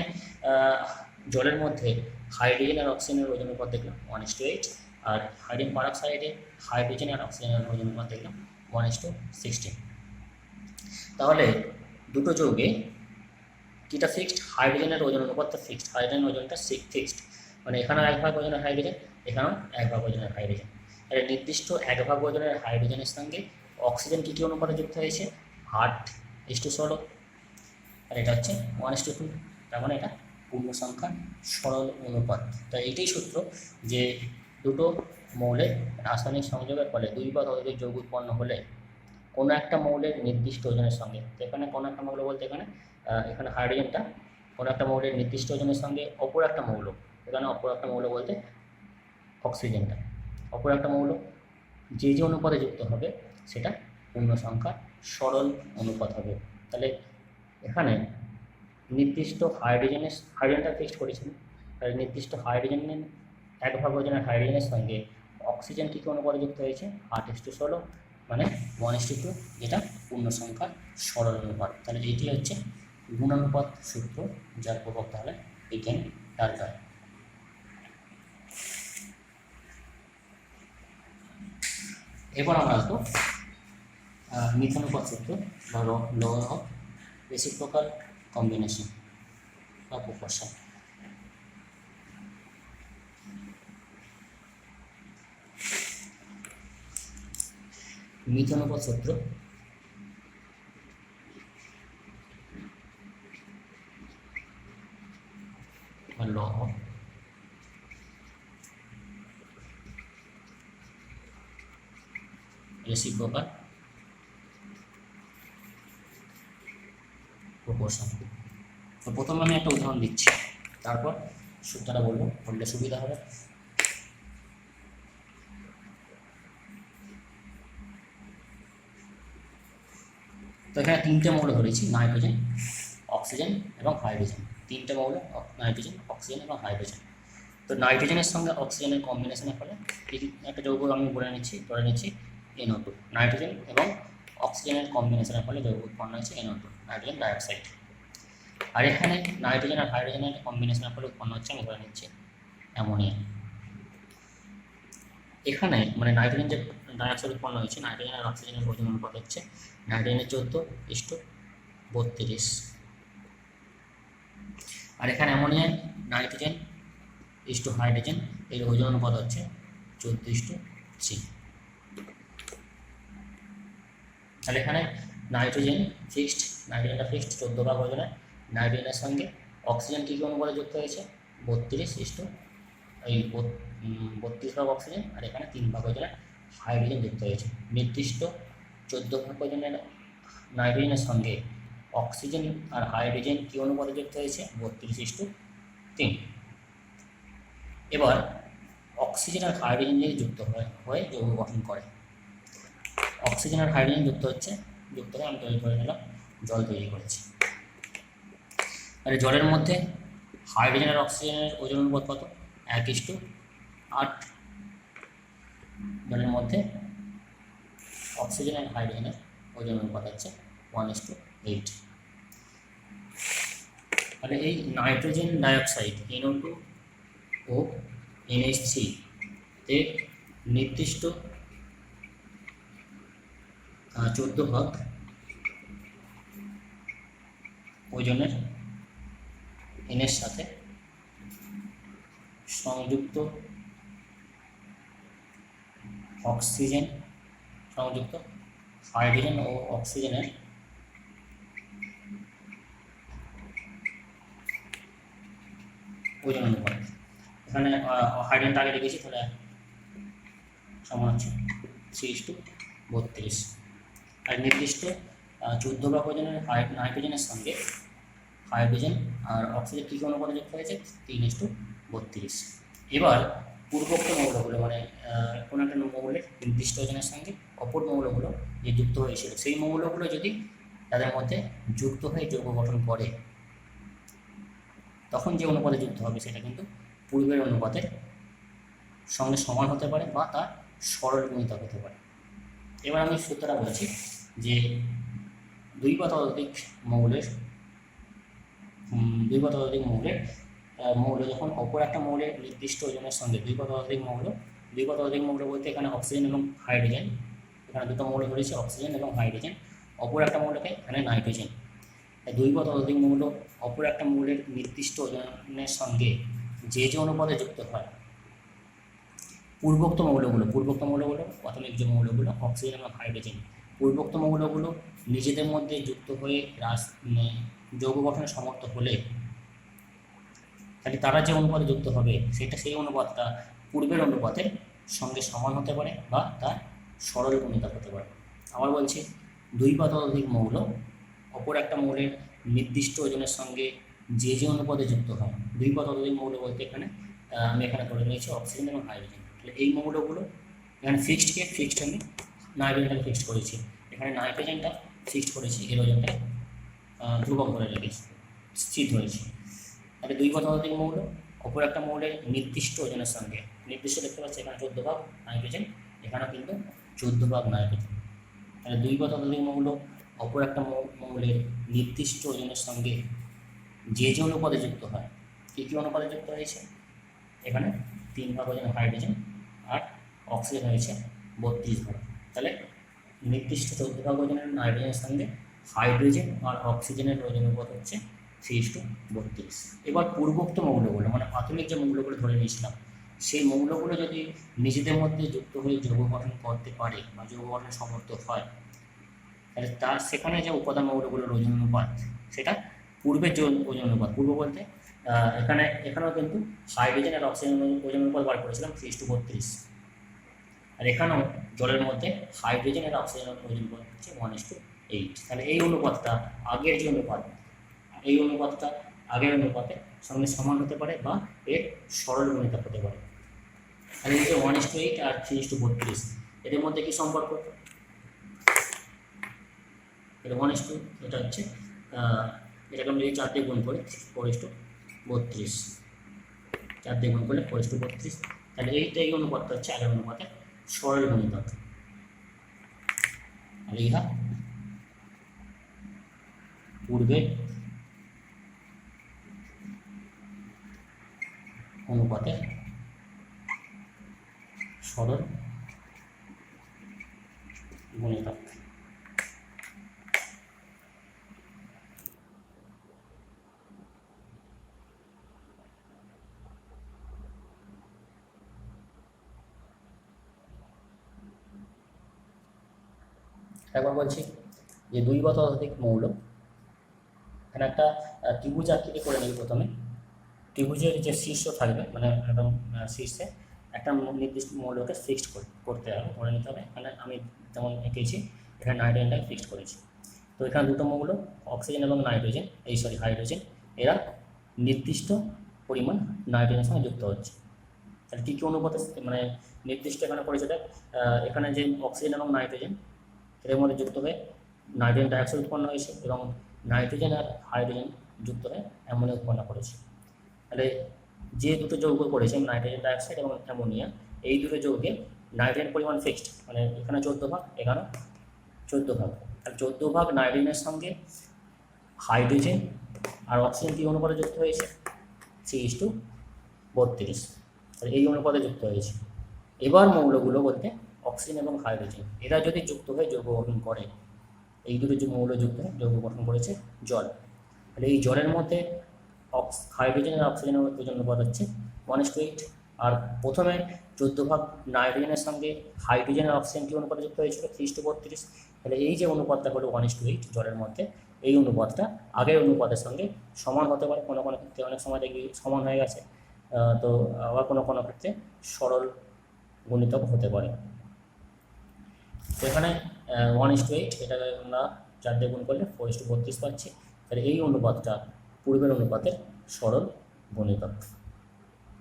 জলের মধ্যে হাইড্রোজেন আর অক্সিজেনের ওজন অনুপাত দেখলাম 1:8, আর হাইড্রোজেন পারঅক্সাইডে হাইড্রোজেন আর অক্সিজেনের ওজন অনুপাত দেখলাম 1:16। তাহলে দুটো যৌগে কিটা ফিক্সড? হাইড্রোজেনের ওজন অনুপাতটা ফিক্সড, হাইড্রোজেনের ওজনটা ফিক্সড, মানে এখানেও এক ভাগ ওজনের হাইড্রোজেন, এখানেও এক ভাগ ওজনের হাইড্রোজেন। তাহলে নির্দিষ্ট এক ভাগ ওজনের হাইড্রোজেনের সঙ্গে অক্সিজেন কী কী অনুপাতে যুক্ত হয়েছে? 8:16, আর এটা হচ্ছে 1:2। তার মানে এটা পূর্ণ সংখ্যার সরল অনুপাত। তাই এইটাই সূত্র, যে দুটো মৌলের রাসায়নিক সংযোগের ফলে দুই বা ততোধিক যৌগ উৎপন্ন হলে কোনো একটা মৌলের নির্দিষ্ট ওজনের সঙ্গে, তো এখানে কোনো একটা মৌল বলতে এখানে হাইড্রোজেনটা কোনো একটা মৌলের নির্দিষ্ট ওজনের সঙ্গে অপর একটা মৌল, এখানে অপর একটা মৌল বলতে অক্সিজেনটা, অপর একটা মৌল যে যে অনুপাতে যুক্ত হবে সেটা পূর্ণ সংখ্যার সরল অনুপাত হবে। তাহলে এখানে নির্দিষ্ট হাইড্রোজেনটা ফিক্সড করেছিল, তাহলে নির্দিষ্ট হাইড্রোজেনের এক ভাগ ওজনের হাইড্রোজেনের সঙ্গে অক্সিজেন কী কী অনুপাতে যুক্ত হয়েছে? 8:16, মানে 1:2, যেটা পূর্ণ সংখ্যার সরল অনুপাত। তাহলে এইটি হচ্ছে গুণানুপাত সূত্র, যার প্রভাব তাহলে বিজ্ঞানী ডালটন। এবার আমরা আসবো মিথানুপাত সূত্র বা ল অফ রেসিপ্রোকাল কম্বিনেশন বা প্রপোর্শন। মিথানুপাত সূত্র বা ল অফ রেসিপ্রোকাল প্রপোর্শন। তো প্রথমে আমি একটা উদাহরণ দিচ্ছি, তারপর সূত্রটা বলবো, বললে সুবিধা হবে। তো এখানে তিনটে মৌল ধরেছি, নাইট্রোজেন, অক্সিজেন এবং হাইড্রোজেন। তিনটে মৌল, নাইট্রোজেন, অক্সিজেন এবং হাইড্রোজেন। তো নাইট্রোজেনের সঙ্গে অক্সিজেনের কম্বিনেশনের ফলে একটা যৌগ আমি ধরে নিচ্ছি NO2। নাইট্রোজেন এবং অক্সিজেনের কম্বিনেশনের ফলে যৌগ উৎপন্ন হয়েছে NO2, নাইট্রোজেন ডাইঅক্সাইড। আর এখানে নাইট্রোজেন আর হাইড্রোজেনের কম্বিনেশনের ফলে উৎপন্ন হচ্ছে, আমি ধরে নিচ্ছি, অ্যামোনিয়া। এখানে মানে নাইট্রোজেন যে ডাইঅক্সাইড উৎপন্ন হয়েছে, নাইট্রোজেন আর অক্সিজেনের ওজন অনুপাত হচ্ছে নাইট্রোজেনের 14:32, আর এখানে অ্যামোনিয়া নাইট্রোজেন হাইড্রোজেন এর ওজন অনুপাত হচ্ছে 14:3। তাহলে এখানে নাইট্রোজেনটা ফিক্সড 14 ভাগ ওজনে, নাইট্রোজেনের সঙ্গে অক্সিজেন কী কী অনুপাতে যুক্ত হয়েছে? 32 ভাগ অক্সিজেন, আর এখানে 3 ভাগ ওজনে হাইড্রোজেন যুক্ত হয়েছে। নির্দিষ্ট 14 ভাগ ওজনের নাইট্রোজেনের সঙ্গে অক্সিজেন আর হাইড্রোজেন কী অনুপাতে যুক্ত হয়েছে? 32:3। এবার অক্সিজেন আর হাইড্রোজেন যদি যুক্ত হয়ে যৌগ গঠন করে, অক্সিজেন আর হাইড্রোজেন যুক্ত হয়ে আমি তৈরি করে নিলাম, জল তৈরি করেছি। আর জলের মধ্যে হাইড্রোজেন আর অক্সিজেনের ওজন অনুপাত কত? 1:8। জলের মধ্যে অক্সিজেন আর হাইড্রোজেনের ওজন অনুপাত হচ্ছে 1:8। তাহলে এই নাইট্রোজেন ডাইঅক্সাইড NO2 ও NH3 তে নির্দিষ্ট 14 ভাগ ওজনের এনের সাথে সংযুক্ত হাইড্রোজেন ও অক্সিজেনের ওজন অনুপাত। এখানে হাইড্রোজেনটা আগে লিখেছি, তাহলে সমান হচ্ছে 3:32। আর নির্দিষ্ট 14 ভাগ ওজনের নাইট্রোজেনের সঙ্গে হাইড্রোজেন আর অক্সিজেন কী অনুপাতে যুক্ত হয়েছে? 3:32। এবার পূর্বোক্ত মৌলগুলো মানে কোনো একটা মৌলের নির্দিষ্ট ওজনের সঙ্গে অপর মৌলগুলো যে যুক্ত হয়েছিল, সেই মৌলগুলো যদি তাদের মধ্যে যুক্ত হয়ে যৌগ গঠন করে, তখন যে অনুপাতে যুক্ত হবে সেটা কিন্তু পূর্বের অনুপাতের সঙ্গে সমান হতে পারে বা তার সরল গুণিতক হতে পারে। এবার আমি সূত্রটা বলছি যে দুই বা ততোধিক মৌলের মৌল যখন অপর একটা মৌলের নির্দিষ্ট ওজনের সঙ্গে দুই বা ততোধিক মৌল বলতে এখানে অক্সিজেন এবং হাইড্রোজেন, এখানে দুটো মৌল ধরেছে অক্সিজেন এবং হাইড্রোজেন, অপর একটা মৌলকে এখানে নাইট্রোজেন, দুই বা ততোধিক মৌল অপর একটা মৌলের নির্দিষ্ট ওজনের সঙ্গে যে অনুপাতে যুক্ত হয়, পূর্বোক্ত মৌলগুলো প্রাথমিক যে মৌলগুলো অক্সিজেন এবং হাইড্রোজেন, পূর্বোক্ত মৌলগুলো নিজেদের মধ্যে যুক্ত হয়ে যৌগ গঠনে সমর্থ হলে তাহলে তারা যে অনুপাতে যুক্ত হবে সেই অনুপাতটা পূর্বের অনুপাতের সঙ্গে সমান হতে পারে বা তার সরল গুণিতক হতে পারে। আবার বলছি, দুই বা ততোধিক মৌল অপর একটা মৌলের নির্দিষ্ট ওজনের সঙ্গে যে অনুপাতে যুক্ত হয়, দুই বা ততোধিক মৌল বলতে এখানে আমি এখানে ধরে নিয়েছি অক্সিজেন এবং হাইড্রোজেন। তাহলে এই মৌলগুলো এখানে ফিক্সড আমি নাইট্রোজেনটাকে ফিক্সড করেছি, এখানে নাইট্রোজেনটা ফিক্সড করেছি, এর ওজনটা ধ্রুবক ধরে রেখেছি, স্থির ধরেছি। তাহলে দুই বা ততোধিক মৌল অপর একটা মৌলের নির্দিষ্ট ওজনের সঙ্গে, নির্দিষ্ট দেখতে পাচ্ছি এখানে 14 ভাগ নাইট্রোজেন, এখানেও কিন্তু 14 ভাগ নাইট্রোজেন। তাহলে দুই বা ততোধিক মৌল অপর একটা মৌলের নির্দিষ্ট ওজনের সঙ্গে যে অনুপাতে যুক্ত হয়, কী অনুপাতে যুক্ত হয়েছে? এখানে 3 ভাগ ওজন হাইড্রোজেন আর অক্সিজেন হয়েছে 32 ভাগ। তাহলে নির্দিষ্ট 14 ভাগ ওজনের নাইট্রোজেনের সঙ্গে হাইড্রোজেন আর অক্সিজেনের ওজন অনুপাত হচ্ছে 3:32। এবার পূর্বোক্ত মৌলগুলো মানে প্রাথমিক যে মৌলগুলো ধরে নিয়েছিলাম, সেই মৌলগুলো যদি নিজেদের মধ্যে যুক্ত হয়ে যৌগ গঠন করতে পারে বা যৌগ গঠনে সমর্থ হয়, তাহলে সেখানে যে উপাদান মৌলগুলোর ওজন অনুপাত সেটা পূর্বের যে ওজন অনুপাত, পূর্ব বলতে এখানেও কিন্তু হাইড্রোজেন আর অক্সিজেন ওজন অনুপাত বার করেছিলাম 3:32, আর এখানেও জলের মধ্যে হাইড্রোজেন আর অক্সিজেন ওজন অনুপাত হচ্ছে 1:8। তাহলে এই অনুপাতটা আগের অনুপাতের সঙ্গে সমান হতে পারে বা এর সরল গুণিতক হতে পারে। তাহলে এই যে 1:8 আর 3:32 এদের মধ্যে কি সম্পর্ক? এটা 1:2, এটা হচ্ছে এটাকে আমি যদি 4 দিয়ে গুণ করি 4:32, 4 দিয়ে গুণ করলে 4:32, তাহলে এই অনুপাতটা হচ্ছে আগের অনুপাতের সরল গুণিতক। আর ইহা পূর্বের অনুপাতের সরল গুণিতক। একবার বলছি যে দুই বা ততোধিক মৌল, এখানে একটা ত্রিভুজ আকৃতি করে নেব। প্রথমে ত্রিভুজের যে শীর্ষ থাকবে মানে একদম শীর্ষে একটা নির্দিষ্ট মৌলকে ফিক্সড করতে হবে, ধরে নিতে হবে। এখানে আমি যেমন এঁকেছি, এখানে নাইট্রোজেনটাকে ফিক্সড করেছি। তো এখানে দুটো মৌল অক্সিজেন এবং হাইড্রোজেন, এরা নির্দিষ্ট পরিমাণ নাইট্রোজেনের সঙ্গে যুক্ত হচ্ছে। তাহলে কী অনুপাতে মানে নির্দিষ্ট এখানে করেছে, এখানে যে অক্সিজেন এবং নাইট্রোজেন এর মধ্যে যুক্ত হয়ে নাইট্রোজেন ডাইঅক্সাইড উৎপন্ন হয়েছে এবং নাইট্রোজেন আর হাইড্রোজেন যুক্ত হয়ে অ্যামোনিয়া উৎপন্ন করেছে। তাহলে যে দুটো যৌগ করেছে নাইট্রোজেন ডাইঅক্সাইড এবং অ্যামোনিয়া, এই দুটো যৌগে নাইট্রোজেন পরিমাণ ফিক্সড, মানে এখানে 14 ভাগ, এখানে 14 ভাগ, তাহলে 14 ভাগ নাইট্রোজেনের সঙ্গে হাইড্রোজেন আর অক্সিজেন কী অনুপাতে যুক্ত হয়েছে? 3:32, তাহলে এই অনুপাতে যুক্ত হয়েছে। এবার মৌলগুলো বলতে অক্সিজেন এবং হাইড্রোজেন, এরা যদি যুক্ত হয়ে যৌগ গঠন করে, এই দুটো যে মৌল যুক্ত হয়ে যৌগ গঠন করেছে জল, তাহলে এই জলের মধ্যে হাইড্রোজেন আর অক্সিজেনের ওজন অনুপাত হচ্ছে 1:8। আর প্রথমে 14 ভাগ নাইট্রোজেনের সঙ্গে হাইড্রোজেন আর অক্সিজেন কি অনুপাতে যুক্ত হয়েছিল? 3:32, তাহলে এই যে অনুপাতটা হলো 1:8 জলের মধ্যে, এই অনুপাতটা আগের অনুপাতের সঙ্গে সমান হতে পারে, কোনো কোনো ক্ষেত্রে অনেক সময় দেখি সমান হয়ে গেছে, তো আবার কোনো কোনো ক্ষেত্রে সরল গুণিতক হতে পারে। তো এখানে 1:8, এটাকে আমরা 4 দিয়ে গুণ করলে 4:32 পাচ্ছি, তাহলে এই অনুপাতটা পূর্বের অনুপাতের সরল গুণিতক।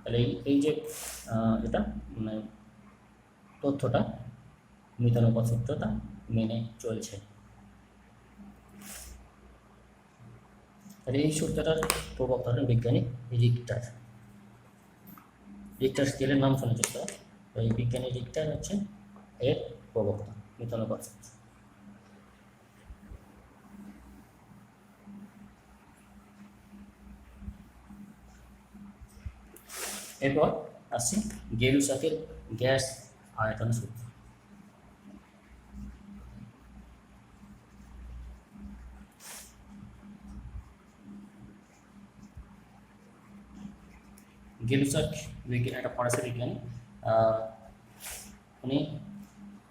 তাহলে এই যে এটা মানে তথ্যটা মিতানুপাত সূত্রটা মেনে চলছে। তাহলে এই সূত্রটার প্রবক্তা হলেন বিজ্ঞানী রিক্টার। রিক্টার স্কেলের নাম শুনেছে তো, এই বিজ্ঞানী রিক্টার হচ্ছে এর প্রবক্তা মিতানুপাত সূত্র। এরপর আসছে গেলুসাকের গ্যাস আয়তন সূত্র। গেলুসাক বিজ্ঞানী, একটা ফরাসি বিজ্ঞানী, উনি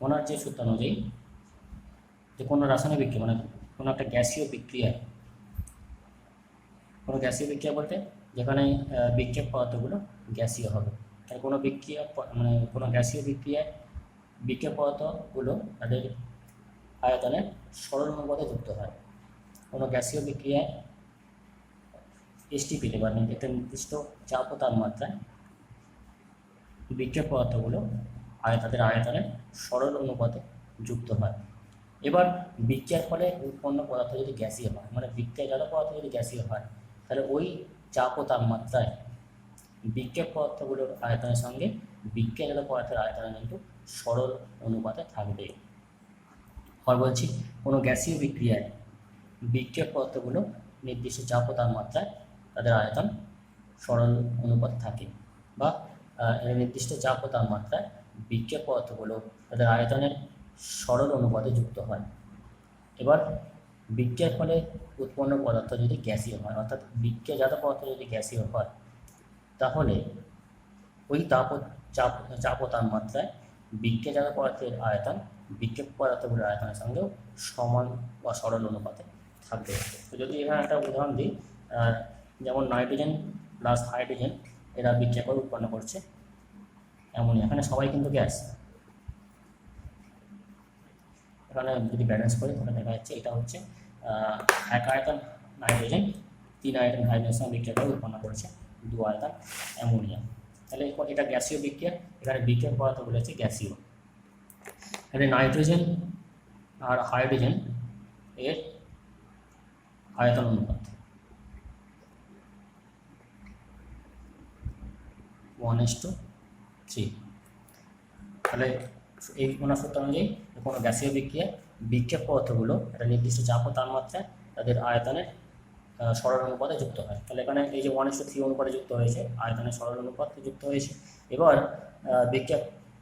ওনার যে সূত্র অনুযায়ী যে কোনো রাসায়নিক বিক্রিয়া মানে কোনো একটা গ্যাসীয় বিক্রিয়ায়, কোনো গ্যাসীয় বিক্রিয়া বলতে যেখানে বিক্রিয়ক পদার্থগুলো গ্যাসীয় হবে, তাই কোনো বিক্রিয়া মানে কোনো গ্যাসীয় বিক্রিয়ায় বিক্রিয়ক পদার্থগুলো তাদের আয়তনের সরল অনুপাতে যুক্ত হয়। কোনো গ্যাসীয় বিক্রিয়ায় এসটিপিতে বা একটা নির্দিষ্ট চাপ ও তাপমাত্রায় বিক্রিয়ক পদার্থগুলো তাদের আয়তনের সরল অনুপাতে যুক্ত হয়। এবার বিক্রিয়ার ফলে উৎপন্ন পদার্থ যদি গ্যাসীয় হয়, মানে বিক্রিয়াজাত পদার্থ যদি গ্যাসীয় হয়, তাহলে ওই চাপ ও তাপমাত্রায় বিক্রিয়ক পদার্থগুলোর আয়তনের সঙ্গে বিক্রিয়াজাত পদার্থের আয়তনে কিন্তু সরল অনুপাতে থাকবে। আবার বলছি, কোনো গ্যাসীয় বিক্রিয়ায় বিক্রিয়ক পদার্থগুলো নির্দিষ্ট চাপ ও তাপমাত্রায় তাদের আয়তন সরল অনুপাতে থাকে, বা নির্দিষ্ট চাপ ও তাপমাত্রায় বিক্রিয়ক পদার্থগুলো তাদের আয়তনের সরল অনুপাতে যুক্ত হয়। এবার বিক্রিয়ার ফলে উৎপন্ন পদার্থ যদি গ্যাসীয় হয়, অর্থাৎ বিক্রিয়াজাত পদার্থ যদি গ্যাসীয় হয়, তাহলে ওই চাপ ও তাপমাত্রায় বিক্রিয়াজাত পদার্থের আয়তন বিক্রিয়ক পদার্থগুলোর আয়তনের সঙ্গেও সমান বা সরল অনুপাতে থাকবে। তো যদি এখানে একটা উদাহরণ দিই, যেমন নাইট্রোজেন প্লাস হাইড্রোজেন এরা বিক্রিয়া করে উৎপন্ন করছে অ্যামোনিয়া, এখানে সবাই কিন্তু গ্যাস। এখানে যদি ব্যালেন্স করি তাহলে দেখা যাচ্ছে এটা হচ্ছে 1 আয়তন নাইট্রোজেন 3 আয়তন হাইড্রোজেনের সঙ্গে বিক্রিয়া করে উৎপন্ন করেছে 2 আয়তন অ্যামোনিয়া। তাহলে এটা গ্যাসীয় বিক্রিয়া, এখানে বিক্রিয়ক পদার্থগুলো হচ্ছে গ্যাসীয়। তাহলে নাইট্রোজেন আর হাইড্রোজেন এর আয়তন অনুপাত 1:3। তাহলে এই ওনার সূত্র অনুযায়ী কোনো গ্যাসীয় বিক্রিয়া বিক্রিয়ক পদার্থগুলো একটা নির্দিষ্ট চাপ ও তাপমাত্রায় তাদের আয়তনের সরল অনুপাতে যুক্ত হয়। তাহলে এখানে এই যে 1:3 অনুপাতে যুক্ত হয়েছে, আয়তনের সরল অনুপাতে যুক্ত হয়েছে। এবার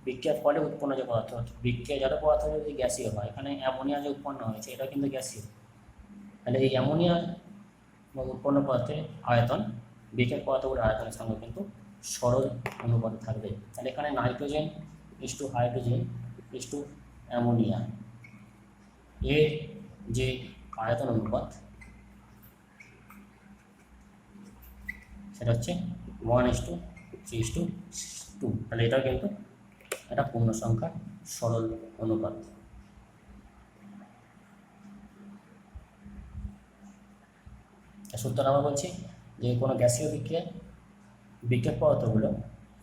বিক্রিয়ার ফলে উৎপন্ন যে পদার্থ, বিক্রিয়াজাত পদার্থ যদি গ্যাসীয় হয়, এখানে অ্যামোনিয়া যে উৎপন্ন হয়েছে এটা কিন্তু গ্যাসীয়। তাহলে এই অ্যামোনিয়া উৎপন্ন পদার্থের আয়তন বিক্রিয়ক পদার্থগুলোর আয়তনের সঙ্গে কিন্তু সরল অনুপাতে থাকবে। তাহলে এখানে নাইট্রোজেন ইসটু হাইড্রোজেন ইসটু অ্যামোনিয়া এর যে আয়তন অনুপাত সেটা হচ্ছে 1:3:2। তাহলে এটাও কিন্তু একটা পূর্ণ সংখ্যার সরল অনুপাত। সূত্রটা আমরা বলছি যে কোনো গ্যাসীয় বিক্রিয়ায় বিক্রিয়ক পদার্থগুলো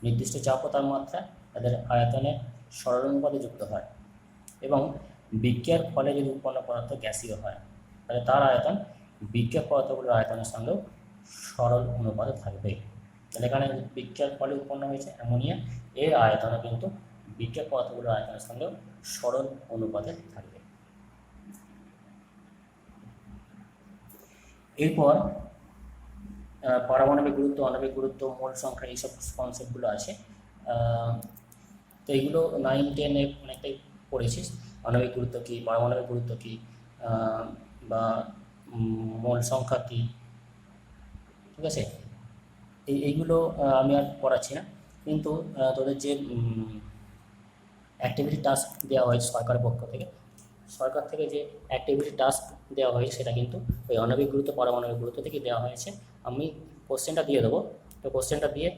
নির্দিষ্ট চাপ ও তাপমাত্রায় তাদের আয়তনের সরল অনুপাতে যুক্ত হয়, এবং বিক্রিয়ার ফলে যদি উৎপন্ন পদার্থ গ্যাসীয় হয়, তাহলে তার আয়তন বিক্রিয়ক পদার্থগুলোর আয়তনের সঙ্গেও সরল অনুপাতে থাকবে। তাহলে এখানে বিক্রিয়ার ফলে উৎপন্ন হয়েছে অ্যামোনিয়া, এর আয়তনও কিন্তু বিক্রিয়ক পদার্থগুলোর আয়তনের সঙ্গেও সরল অনুপাতে থাকবে। এরপর পারমাণবিক গুরুত্ব, আণবিক গুরুত্ব, মোল সংখ্যা, এইসব কনসেপ্টগুলো আছে। তো এইগুলো 9-10-এ অনেকটাই পড়েছিস। আণবিক গুরুত্ব কী, পারমাণবিক গুরুত্ব কী, বা মোল সংখ্যা কী, ঠিক আছে। এইগুলো আমি আর পড়াচ্ছি না, কিন্তু তোদের যে অ্যাক্টিভিটি টাস্ক দেওয়া হয় সরকারের পক্ষ থেকে, সরকার থেকে যে অ্যাক্টিভিটি টাস্ক দেওয়া হয় সেটা কিন্তু ওই আণবিক গুরুত্ব, পারমাণবিক গুরুত্ব থেকে দেওয়া হয়েছে। আমি কোশ্চেনটা দিয়ে দেবো, তো কোশ্চেনটা দিয়ে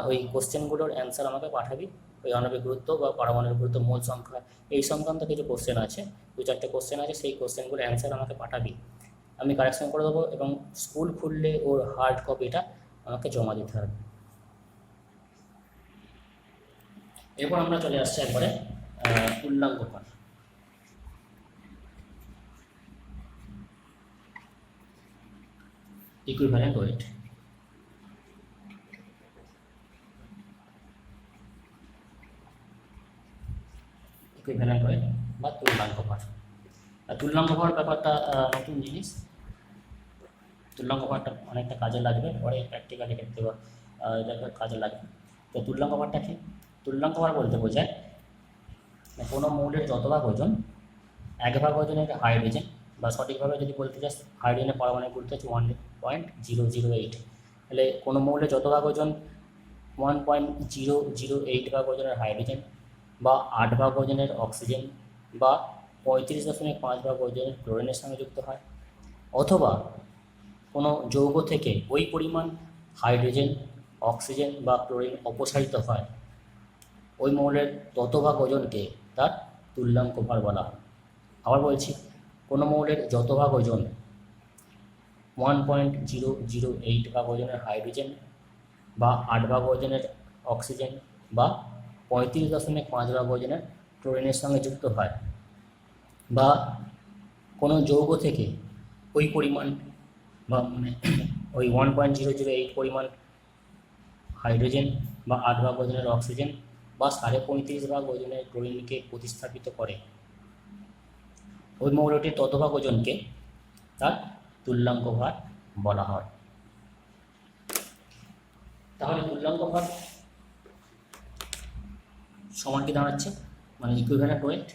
ওই কোশ্চেনগুলোর অ্যান্সার আমাকে পাঠাবি। ওই আণবিক গুরুত্ব বা পারমাণবিক গুরুত্ব, মোল সংখ্যা, এই সংক্রান্ত কিছু কোশ্চেন আছে, 2-4টে কোশ্চেন আছে, সেই কোশ্চেনগুলোর অ্যান্সার আমাকে পাঠাবি, আমি কারেকশন করে দেবো, এবং স্কুল খুললে ওর হার্ড কপিটা আমাকে জমা দিতে হবে। এরপর আমরা চলে আসছি একবারে পূর্ণাঙ্গ পাঠ। Equivalent wait. ইকুইভ্যালেন্ট ওয়েট বা তুল্যাঙ্ক ভার। তুল্যাঙ্ক ভার ব্যাপারটা নতুন জিনিস, তুল্যাঙ্ক ভারটা অনেকটা কাজে লাগবে, পরে প্র্যাকটিক্যালি ক্ষেত্রে বা এটা কাজে লাগবে। তো তুল্যাঙ্ক ভারটা কি? তুল্যাঙ্ক ভার বলতে বোঝায় কোনো মৌলের যত ভাগ ওজন, 1 ভাগ ওজনের হাইড্রোজেন, বা সঠিকভাবে যদি বলতে চাস হাইড্রোজেনের পারমাণবিক গুরুত্ব হচ্ছে 1.008, তাহলে কোনো মৌলের যত ভাগ ওজন 1.008 ভাগ ওজনের হাইড্রোজেন, বা 8 ভাগ ওজনের অক্সিজেন, বা 35.5 ভাগ ওজনের ক্লোরিনের সঙ্গে যুক্ত হয়, অথবা কোনো যৌগ থেকে ওই পরিমাণ হাইড্রোজেন, অক্সিজেন বা ক্লোরিন অপসারিত হয়, ওই মৌলের তত ভাগ ওজনকে তার তুল্যাঙ্ক ভার বলা হয়। আবার বলছি, কোনো মৌলের যত ভাগ ওজন 1.008 ভাগ ওজনের হাইড্রোজেন, বা 8 ভাগ ওজনের অক্সিজেন, বা 35.5 ভাগ ওজনের ক্লোরিনের সঙ্গে যুক্ত হয়, বা কোনো যৌগ থেকে ওই পরিমাণ বা ওই 1.008 পরিমাণ হাইড্রোজেন, বা 8 ভাগ ওজনের অক্সিজেন, বা 35.5 ভাগ ওজনের ক্লোরিনকে প্রতিস্থাপিত করে, ওই মৌলটির ততভাগ ওজনকে তার তুল্যাঙ্ক ভার বলা হয়। তাহলে তুল্যাঙ্ক ভার সমান কি দাঁড়াচ্ছে, মানে ইকুইভ্যালেন্ট ওয়েট,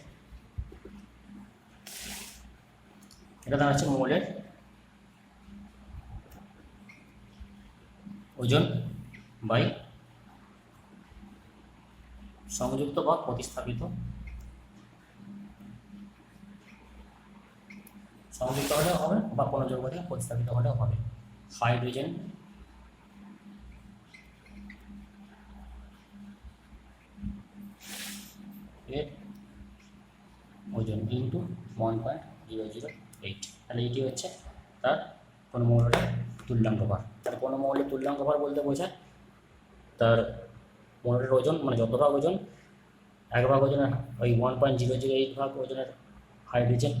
এটা দাঁড়াচ্ছে মৌলের ওজন বাই সংযুক্ত বা প্রতিস্থাপিত, সংযুক্ত হলেও হবে বা কোনো যৌগ থেকে প্রতিস্থাপিত হলেও হবে, হাইড্রোজেন এর ওজন ইন্টু 1.008, তাহলে এটি হচ্ছে তার কোনো মৌলের তুল্যাঙ্ক ভার। তাহলে কোনো মৌলের তুল্যাঙ্ক ভার বলতে বোঝায় তার মৌলের ওজন, মানে যত ভাগ ওজন, 1 ভাগ ওজনের ওই 1.008 ভাগ ওজনের হাইড্রোজেন,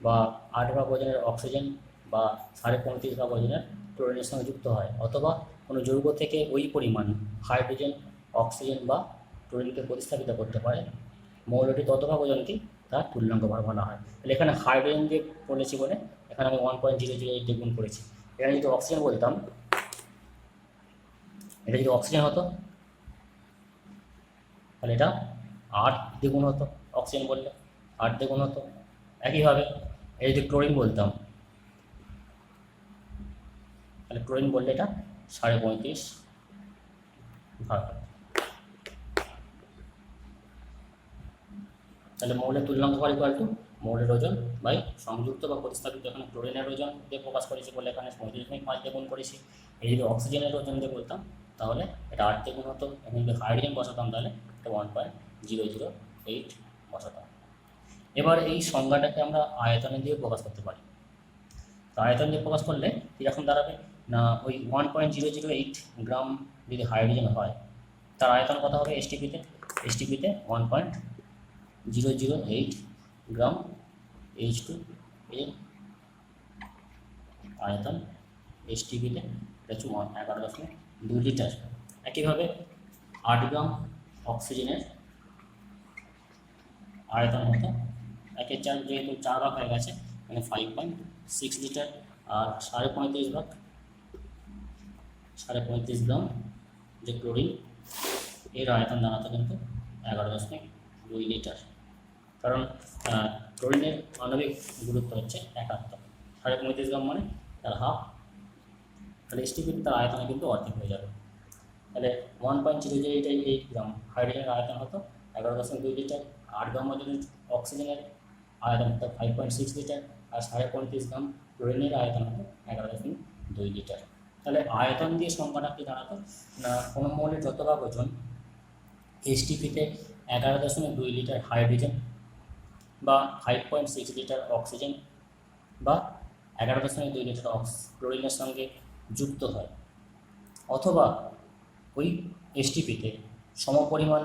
বা 8 ভাগ ওজনের অক্সিজেন, বা 35.5 ভাগ ওজনের ক্লোরিনের সঙ্গে যুক্ত হয়, অথবা কোনো যৌগ থেকে ওই পরিমাণ হাইড্রোজেন, অক্সিজেন বা ক্লোরিনকে প্রতিস্থাপিত করতে পারে, মৌলটি তত ভাগ ওজনকে তার তুল্যাঙ্ক ভার বলা হয়। তাহলে এখানে হাইড্রোজেন দিয়ে বলেছি বলে এখানে আমি 1.008 দিয়ে গুণ করেছি। এখানে যদি অক্সিজেন বলতাম, এটা যদি অক্সিজেন হতো তাহলে এটা 8 দিয়ে গুণ হতো, অক্সিজেন বললে 8 দিয়ে গুণ হতো। একইভাবে এই যদি ক্লোরিন বলতাম, তাহলে ক্লোরিন বললে এটা 35.5 ভাগ। তাহলে মৌলের তুল্যাঙ্ক ভার ইকুয়াল টু মৌলের ওজন বাই সংযুক্ত বা প্রতিস্থাপিত, এখানে ক্লোরিনের ওজন দিয়ে প্রকাশ করেছি বলে এখানে 35.5 দিয়ে গুণ করেছি। এই যদি অক্সিজেনের ওজন দিয়ে বলতাম তাহলে এটা 8 দিয়ে গুণ হতো, এখানে যদি হাইড্রোজেন বসাতাম তাহলে এটা 1.008 বসাতাম। এবার এই সংজ্ঞাটাকে আমরা আয়তনে দিয়ে প্রকাশ করতে পারি। তো আয়তন দিয়ে প্রকাশ করলে কীরকম দাঁড়াবে না, ওই 1.008 গ্রাম যদি হাইড্রোজেন হয়, তার আয়তন কত হবে এসটিপিতে? এসটিপিতে 1.008 গ্রাম H2 এর আয়তন এসটিপিতে এটা হচ্ছে 11.2 লিটার। একইভাবে 8 গ্রাম অক্সিজেনের আয়তন হতো 1/4 যেহেতু 4 ভাগ হয়ে গেছে মানে 5.6 লিটার, আর 35.5 ভাগ 35.5 গ্রাম যে ক্লোরিন, এর আয়তন দাঁড়াতো কিন্তু 11.2 লিটার। কারণ ক্লোরিনের আণবিক গুরুত্ব হচ্ছে 71, 35.5 গ্রাম মানে তার হাফ, তাহলে এসটিপিতে তার আয়তনে কিন্তু অর্ধেক হয়ে যাবে। তাহলে 1.008 গ্রাম হাইড্রোজেনের আয়তন হতো 11.2 লিটার, 8 গ্রাম ওজনের অক্সিজেনের আয়তন হতো 5.6 লিটার, আর 35.5 গ্রাম ক্লোরিনের আয়তন হতো 11.2 লিটার। তাহলে আয়তন দিয়ে সংখ্যাটা কি দাঁড়াতো না, কোনো মৌলের যত ভাগ ওজন এসটিপিতে 11.2 লিটার হাইড্রোজেন বা 5.6 লিটার অক্সিজেন বা 11.2 লিটার ক্লোরিনের সঙ্গে যুক্ত হয়, অথবা ওই এসটিপিতে সমপরিমাণ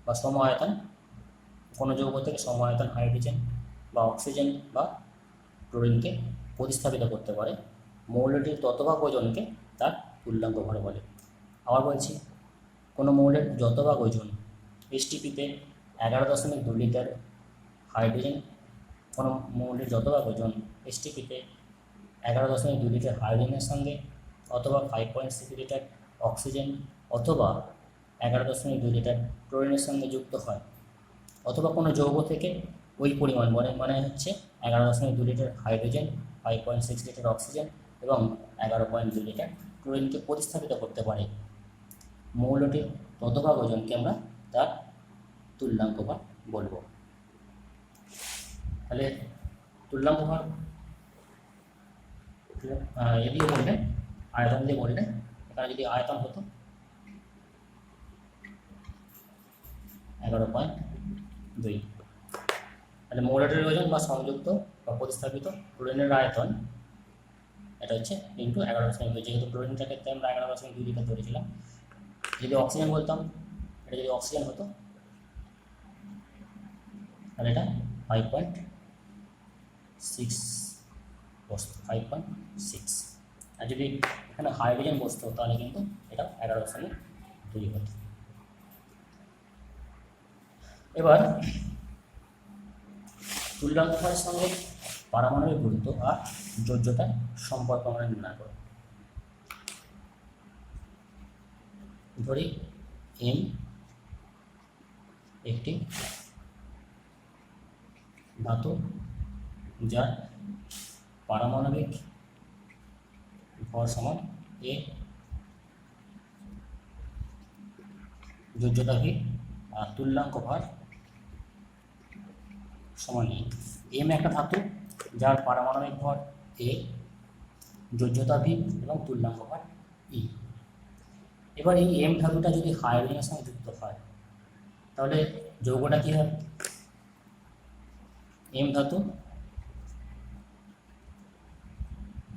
বা সম আয়তন কোনো যৌগ থেকে সম আয়তন হাইড্রোজেন বা অক্সিজেন বা ক্লোরিনকে প্রতিস্থাপিত করতে পারে, মৌলটির ততভাগ ওজনকে তার তুল্যাঙ্ক ভর বলে। আবার বলছি, কোনো মৌলের যতভাগ ওজন এসটিপিতে 11.2 লিটার হাইড্রোজেন, কোনো মৌলের যতভাগ ওজন এসটিপিতে 11.2 লিটার হাইড্রোজেনের সঙ্গে অথবা 5.6 লিটার অক্সিজেন অথবা 11.2 লিটার ক্লোরিনের সঙ্গে যুক্ত হয়, অথবা কোনো যৌগ থেকে ওই পরিমাণ মানে হচ্ছে 11.2 লিটার হাইড্রোজেন, 5.6 লিটার অক্সিজেন এবং 11.2 লিটার ক্লোরিনকে প্রতিস্থাপিত করতে পারে, মৌলটির ততভাগ ওজনকে আমরা তার তুল্যাঙ্ক ভার বলবো। তাহলে তুল্যাঙ্ক ভার এ দিয়ে বললে, আয়তন দিয়ে বললে, এখানে যদি আয়তন হতো 11.2, তাহলে মৌলটির ওজন বা সংযুক্ত বা প্রতিস্থাপিত ক্লোরিনের আয়তন এটা হচ্ছে ইন্টু 11.2, যেহেতু ক্লোরিনটার ক্ষেত্রে আমরা 11.2 লিটার ধরেছিলাম। যদি অক্সিজেন বলতাম, এটা যদি অক্সিজেন হতো তাহলে এটা 5.6 বসতো, 5.6, আর যদি এখানে হাইড্রোজেন বসতো তাহলে কিন্তু এটা 11.2 হতো। এবার তুল্যাঙ্ক ভরের সঙ্গে পারমাণবিক গুরুত্ব আর যোজ্যতার সম্পর্ক আমরা নির্ণয় করব। ধরি এম একটি ধাতু যার পারমাণবিক ভর সমান এ, যোজ্যতা ভি, আর তুল্যাঙ্ক ভর সমান ই। এম একটা ধাতু যার পারমাণবিক ভর এ, যোজ্যতা ভি এবং তুল্যাঙ্ক ভর ই। এবার এই এম ধাতুটা যদি হাইড্রোজেনের সঙ্গে যুক্ত হয় তাহলে যৌগটা কী হবে? এম ধাতু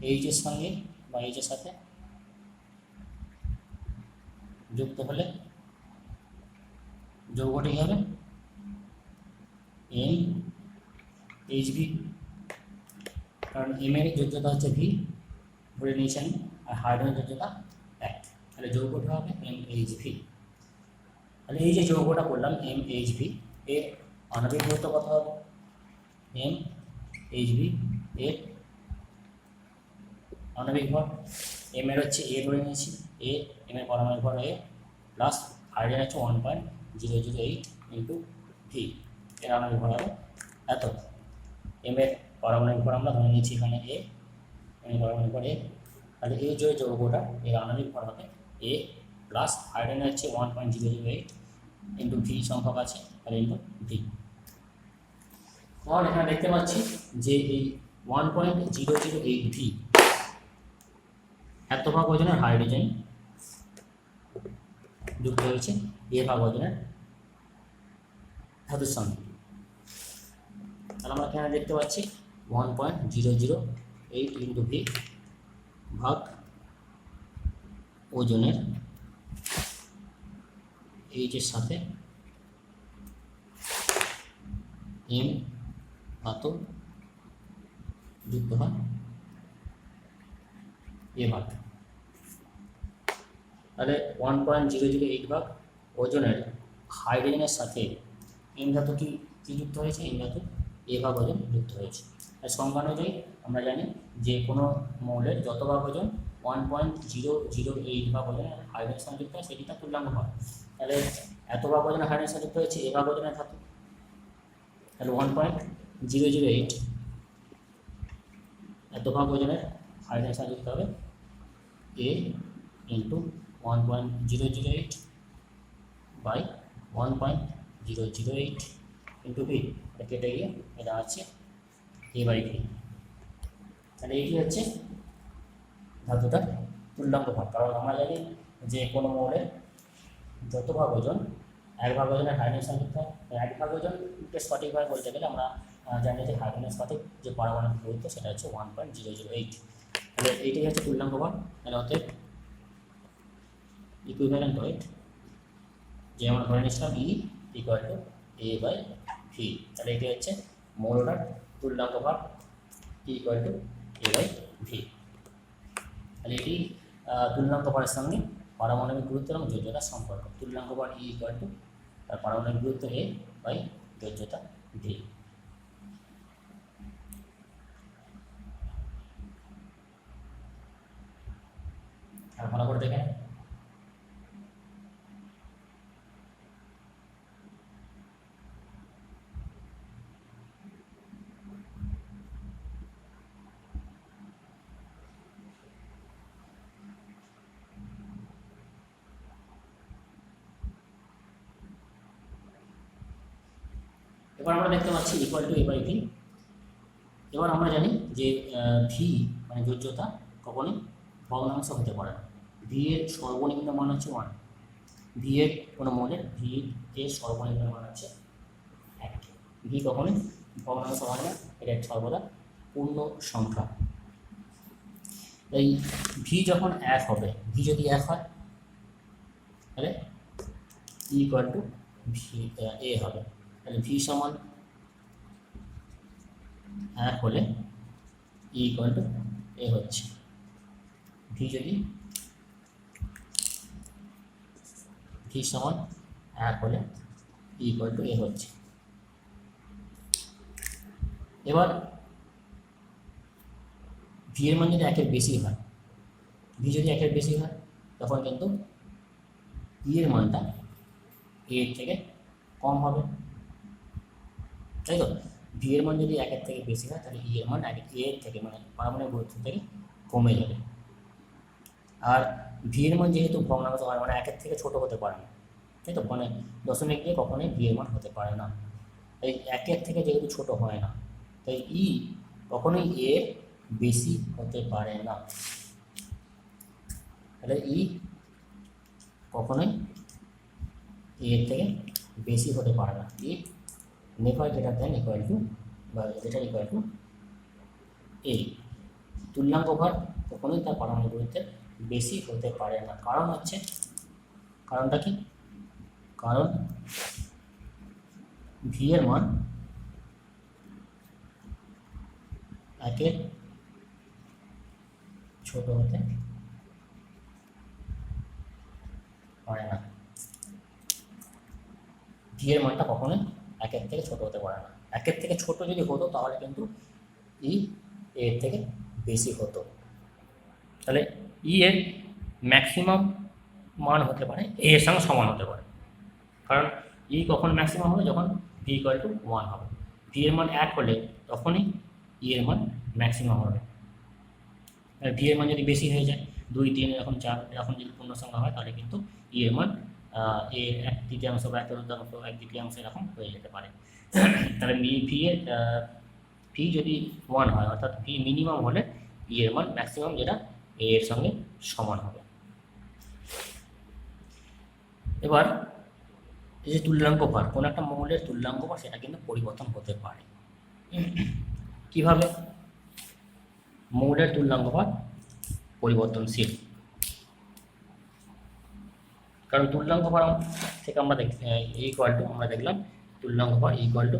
এইচের সঙ্গে বা এইচের সাথে যুক্ত হলে যৌগটি কী হবে? এম এইচ ভি, কারণ এম এর যোজ্যতা হচ্ছে ভি, ধরে নিয়েছেন, আর হাইড্রোজেন যোজ্যতা 1, তাহলে যৌগটা হবে এম এইচ ভি। তাহলে এই যে যৌগটা করলাম এম এইচ ভি, এর আণবিক গুরুত্ব কত হবে? এম এইচ ভি এর আণবিক ভর, এম এর হচ্ছে এ ধরে নিয়েছি, এ, এম এর পারমাণবিক ভর এ, প্লাস হাইড্রোজেন হচ্ছে 1.008 ইন্টু ভি, এর আণবিক ভর হবে এত। এম এর পারমাণবিক ভর আমরা ধরে নিয়েছি এখানে এ, এম এর পারমাণবিক ভর এ, তাহলে এই যে যৌগটা এর আণবিক ভর হবে এ প্লাস হাইড্রোজেন হচ্ছে 1.008 ইন্টু ভি সংখ্যক আছে, তাহলে ইন্টু ভি। কারণ এখানে দেখতে পাচ্ছি যে এই 1.008 ভি এত ভাগ ওজনের হাইড্রোজেন যুক্ত হয়েছে এ ভাগ ওজনের ধাতুর সঙ্গে, তাহলে আমরা এখানে দেখতে পাচ্ছি 1.008 ইন্টু ভি ভাগ ওজনের এইচের সাথে এম ধাতু যুক্ত হয় এ ভাগ, তাহলে 1.008 ভাগ ওজনের হাইড্রোজেনের সাথে এম ধাতুটি কি যুক্ত হয়েছে, এন ধাতু এ ভাগ ওজন যুক্ত হয়েছে। আর সংজ্ঞা অনুযায়ী আমরা জানি যে কোনো মৌলের যত ভাগ ওজন 1.008 ভাগ ওজনের হাইড্রোজেন সংযুক্ত হয় সেটি তার তুল্যাঙ্ক ভাগ। তাহলে এত ভাগ ওজনের হাইড্রোজেন সংযুক্ত হয়েছে এ ভাগ ওজনের ধাতু, তাহলে 1.008 এত ভাগ ওজনের হাইড্রোজেন সংযুক্ত হবে এ ইন্টু 1.008 বাই 1.008 ইন্টু ভি, এটা কেটে গিয়ে এটা আছে এ বাই ভি। তাহলে এটি হচ্ছে ধাতুটার তুল্যাঙ্ক ভাগ। কারণ আমরা জানি যে কোনো মৌলের যত ভাগ ওজন এক ভাগ ওজনের হাইড্রোজেন সংযুক্ত হয়, এক ভাগ ওজনকে সঠিকভাবে বলতে গেলে আমরা জানি যে হাইড্রোজেন সঠিক যে পারমাণবিক গুরুত্ব সেটা হচ্ছে 1.008। তাহলে এইটাই হচ্ছে তুল্যাঙ্ক ভাগ। তাহলে অতএব ইকুইভ্যালেন্ট ওয়েট যে আমরা ধরে নিচ্ছিলাম E equal to A by V. তাহলে এটি হচ্ছে মৌলটার তুল্যাঙ্ক ভাগ E equal to A by V. তাহলে এটি তুল্যাঙ্ক ভারের সঙ্গে পারমাণবিক গুরুত্ব এবং যোজ্যতার সম্পর্ক। তুল্যাঙ্ক ভার ই ইকুয়াল টু তার পারমাণবিক গুরুত্ব এ বাই যোজ্যতা ভি। আর ভালো করে দেখেন, এবার আমরা দেখতে পাচ্ছি equal to A by V. এবার আমরা জানি যে ভি মানে যোজ্যতা কখনই ভগ্নাংশ হতে পারে না। ভি এর সর্বনিম্ন মান হচ্ছে 1। ভি এর কোনো মৌলের ভি এর সর্বনিম্ন মান হচ্ছে 1। ভি কখনই ভগ্নাংশ হয় না, এটা সর্বদা পূর্ণ সংখ্যা। এই ভি যখন 1 হবে, ভি যদি 1 হয় তাহলে ই ইকুয়াল টু ভি এ হবে। তাহলে ভি সমান 1 হলে ই ইকুয়াল টু এ হচ্ছে। ভি যদি ভি সমান 1 হলে ই ইকুয়াল টু এ হচ্ছে। এবার ভি এর মান যদি 1 এর বেশি হয়, ভি যদি 1 এর বেশি হয় তখন কিন্তু ই এর মানটা এ এর থেকে কম হবে, তাই তো? ভি এর মান যদি 1 এর থেকে বেশি হয় তাহলে ই এর মান এ এর থেকে মানে পারমাণবিক গুরুত্ব থেকে কমে যাবে। আর ভি এর মান যেহেতু ভগ্নাংশ হয় মানে 1 এর থেকে ছোট হতে পারে না, তাই তো? মানে দশমিক দিয়ে কখনোই ভি এর মান হতে পারে না। এই 1 এর থেকে যেহেতু ছোট হয় না তাই ই কখনোই এর বেশি হতে পারে না। তাহলে ই কখনোই এর থেকে বেশি হতে পারে না। E never greater than equal to বা গ্রেটার ইকুয়াল টু এ। তুল্যাঙ্ক ভার কখনোই তার পারমাণবিক গুরুত্বের বেশি হতে পারে না। কারণটা কি? কারণ ভি এর মান 1 এর ছোট হতে পারে না। ভি এর মানটা কখনোই 1 এর থেকে ছোট হতে পারে না। 1 এর থেকে ছোট যদি হতো তাহলে কিন্তু ই এর থেকে বেশি হতো। তাহলে ই এর ম্যাক্সিমাম মান হতে পারে এ এর সঙ্গে সমান হতে পারে। কারণ ই কখন ম্যাক্সিমাম হবে? যখন ভি ইকুয়াল টু 1 হবে। ভি এর মান 1 হলে তখনই ই এর মান ম্যাক্সিমাম হবে। ভি এর মান যদি বেশি হয়ে যায় 2, 3 এরকম 4 এরকম যদি পূর্ণ সংখ্যা হয় তাহলে কিন্তু ই এর মান এর 1/3 বা 1/4 1/2 এরকম হয়ে যেতে পারে। তাহলে ভি যদি 1 হয় অর্থাৎ ভি মিনিমাম হলে ই এর মান ম্যাক্সিমাম যেটা এ এর সঙ্গে সমান হবে। এবার এই যে তুল্যাঙ্ক ভার, কোনো একটা মৌলের তুল্যাঙ্ক ভার সেটা কিন্তু পরিবর্তন হতে পারে। কিভাবে? মৌলের তুল্যাঙ্ক ভার পরিবর্তনশীল। কারণ তুল্যাঙ্ক ভার থেকে আমরা আমরা দেখলাম তুল্যাঙ্ক ভার equal to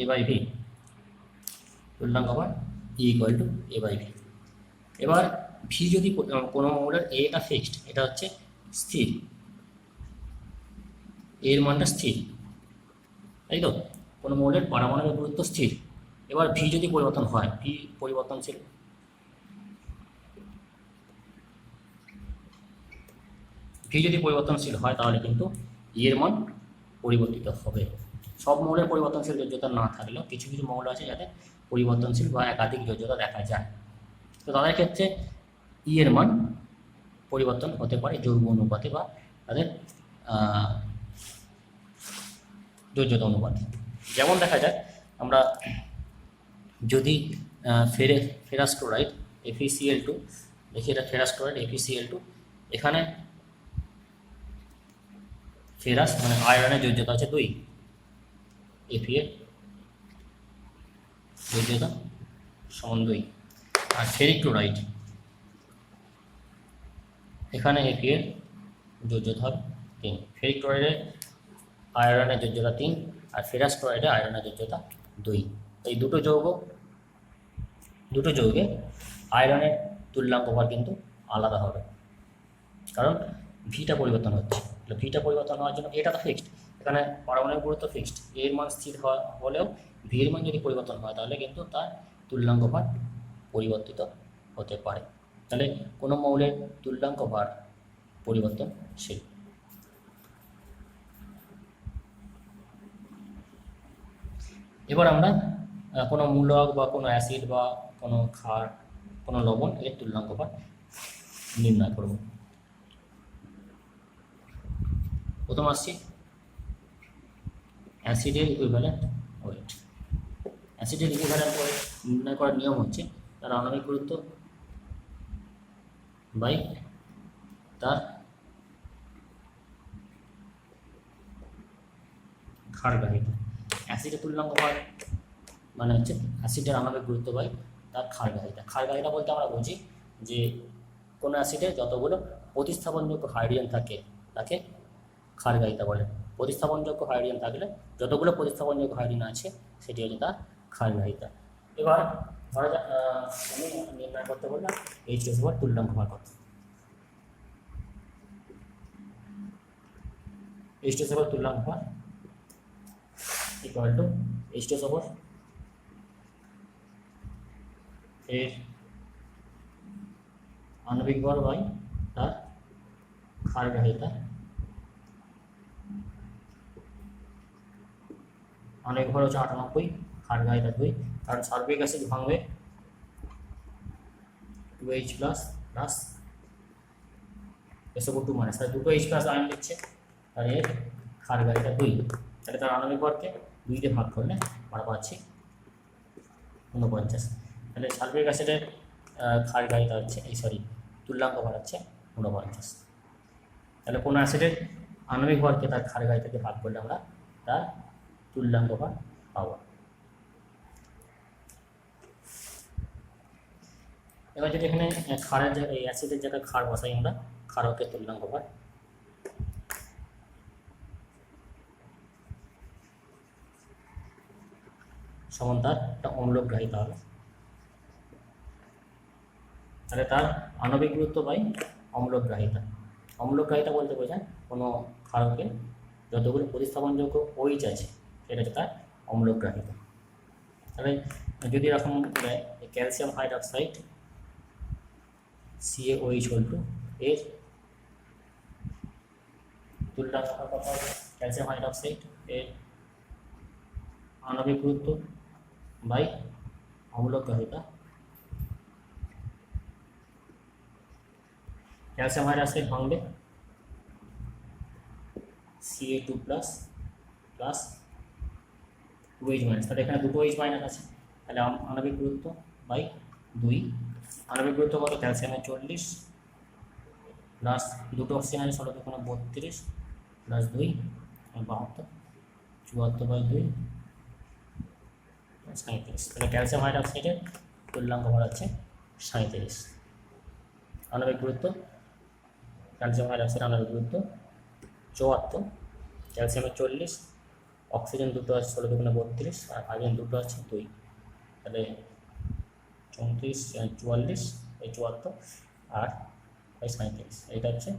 A by V. তুল্যাঙ্ক ভার equal to A by V. এবার ভি যদি কোনো মৌলের এটা ফিক্সড, এটা হচ্ছে স্থির, এর মানটা স্থির, তাই তো? কোনো মৌলের পারমাণবিক গুরুত্ব স্থির। এবার ভি যদি পরিবর্তন হয়, ভি পরিবর্তনশীল, ভি যদি পরিবর্তনশীল হয় তাহলে কিন্তু ই এর মান পরিবর্তিত হবে। সব মৌলের পরিবর্তনশীল যোজ্যতা না থাকলেও কিছু কিছু মৌল আছে যাতে পরিবর্তনশীল বা একাধিক যোজ্যতা দেখা যায়, তো তাদের ক্ষেত্রে ই এর মান পরিবর্তন হতে পারে যৌগ অনুপাতে বা তাদের যোজ্যতা অনুপাতে। যেমন দেখা যায় আমরা যদি ফেরাস ক্লোরাইড FeCl2 দেখি, এটা ফেরাস ক্লোরাইড FeCl2, এখানে ফেরাস মানে আয়রনের যোজ্যতা আছে 2, Fe এর যোজ্যতা সমান 2, আর ফেরিক ক্লোরাইড এখানে Fe এর যোজ্যতা হবে 3। ফেরিক ক্লোরাইডের আয়রনের যোজ্যতা 3 আর ফেরাস ক্লোরাইডের আয়রনের যোজ্যতা 2। এই দুটো যৌগে আয়রনের তুল্যাঙ্ক ভর কিন্তু আলাদা হবে, কারণ ভিটা পরিবর্তন হচ্ছে। ভিটা পরিবর্তন হওয়ার জন্য এটা তো ফিক্সড, এখানে পারমাণবিক গুরুত্ব ফিক্সড, এর মান স্থির হলেও ভি এর মান যদি পরিবর্তন হয় তাহলে কিন্তু তার তুল্যাঙ্ক ভার পরিবর্তিত হতে পারে। তাহলে কোনো মৌলের তুল্যাঙ্ক ভার পরিবর্তনশীল। এবার আমরা কোনো মূলক বা কোনো অ্যাসিড বা কোনো ক্ষার, কোনো লবণ এর তুল্যাঙ্ক ভার নির্ণয় করব। প্রথম আসছি অ্যাসিডের ইকুইভ্যালেন্ট ওয়েট। অ্যাসিডের ইকুইভ্যালেন্ট ওয়েট নির্ণয় করার নিয়ম হচ্ছে তার আণবিক গুরুত্ব বাই তার ক্ষারগ্রাহিতা। অ্যাসিডের তুল্যাঙ্ক ভার মানে হচ্ছে অ্যাসিডের আণবিক গুরুত্ব বাই তার ক্ষারগ্রাহিতা। ক্ষারগ্রাহিতা বলতে আমরা বুঝি যে কোনো অ্যাসিডে যতগুলো প্রতিস্থাপনযোগ্য হাইড্রোজেন থাকে তাকে ক্ষারগ্রাহিতা বলে। প্রতিস্থাপনযোগ্য হাইড্রোজেন থাকলে যতগুলো প্রতিস্থাপনযোগ্য হাইড্রোজেন আছে সেটি হচ্ছে তার ক্ষারগ্রাহিতা। এবার ধরা যাক আমি নির্ণয় করতে বললাম H2SO4 তুল্যাঙ্ক ভার কত। H2SO4 তুল্যাঙ্ক ভার ইকুয়াল টু H2SO4 এর আণবিক ভর বাই তার ক্ষারগ্রাহিতা। আণবিক ভর হচ্ছে 98, ক্ষারগ্রাহিতা 2, কারণ সালফিক অ্যাসিড ভাঙবে 2H plus plus SO2 minus, তাহলে দুটো H প্লাস আয়ন দিচ্ছে, আর এর ক্ষারগ্রাহিতা 2, তাহলে তার আণবিক ভরকে 2 দিয়ে ভাগ করলে আমরা পাচ্ছি 49। তাহলে সালফিক অ্যাসিডের ক্ষারগ্রাহিতা হচ্ছে তুল্যাঙ্ক ভর হচ্ছে 49। তাহলে কোনো অ্যাসিডের আণবিক ভরকে তার ক্ষারগ্রাহিতাকে ভাগ করলে আমরা তার তুল্যাঙ্ক ভর পাবো। এবার যদি এখানে ক্ষারের এই অ্যাসিডের জায়গায় ক্ষার বসাই আমরা, ক্ষারকের তুল্যাঙ্ক ভর সমান তার একটা অম্লগ্রাহিতা হবে। তাহলে তার আণবিক গুরুত্ব বাই অম্লগ্রাহিতা। অম্লগ্রাহিতা বলতে বোঝায় কোনো ক্ষারকে যতগুলো প্রতিস্থাপনযোগ্য OH আছে সেটা হচ্ছে তার অম্লগ্রাহিতা। তাহলে যদি এরকম দেয় ক্যালসিয়াম হাইড্রক্সাইড CaOH এর তুল্যাঙ্ক ভর কত হবে? ক্যালসিয়াম হাইড্রক্সাইড এর আণবিক গুরুত্ব বাই অম্লগ্রাহিতা। ক্যালসিয়াম হাইড্রক্সাইড ভাঙবে Ca2 plus plus 2H minus, তাহলে এখানে দুটো H মাইনাস আছে, তাহলে আণবিক গুরুত্ব বাই 2। আণবিক গুরুত্ব কত? ক্যালসিয়ামের 40 প্লাস দুটো অক্সিজেন আছে 16 দুগুণে 32 প্লাস 2 72, 74 বাই 2 37। তাহলে ক্যালসিয়াম হাইড্রক্সাইডের তুল্যাঙ্ক ভর আছে 37। আণবিক গুরুত্ব ক্যালসিয়াম হাইড্রক্সাইড আণবিক গুরুত্ব 74, ক্যালসিয়ামের 40, অক্সিজেন দুটো আছে 16 দুগুণে 32 আর হাইড্রোজেন দুটো আছে 2, তাহলে 34 44 এই 74 আর 37। এইটা হচ্ছে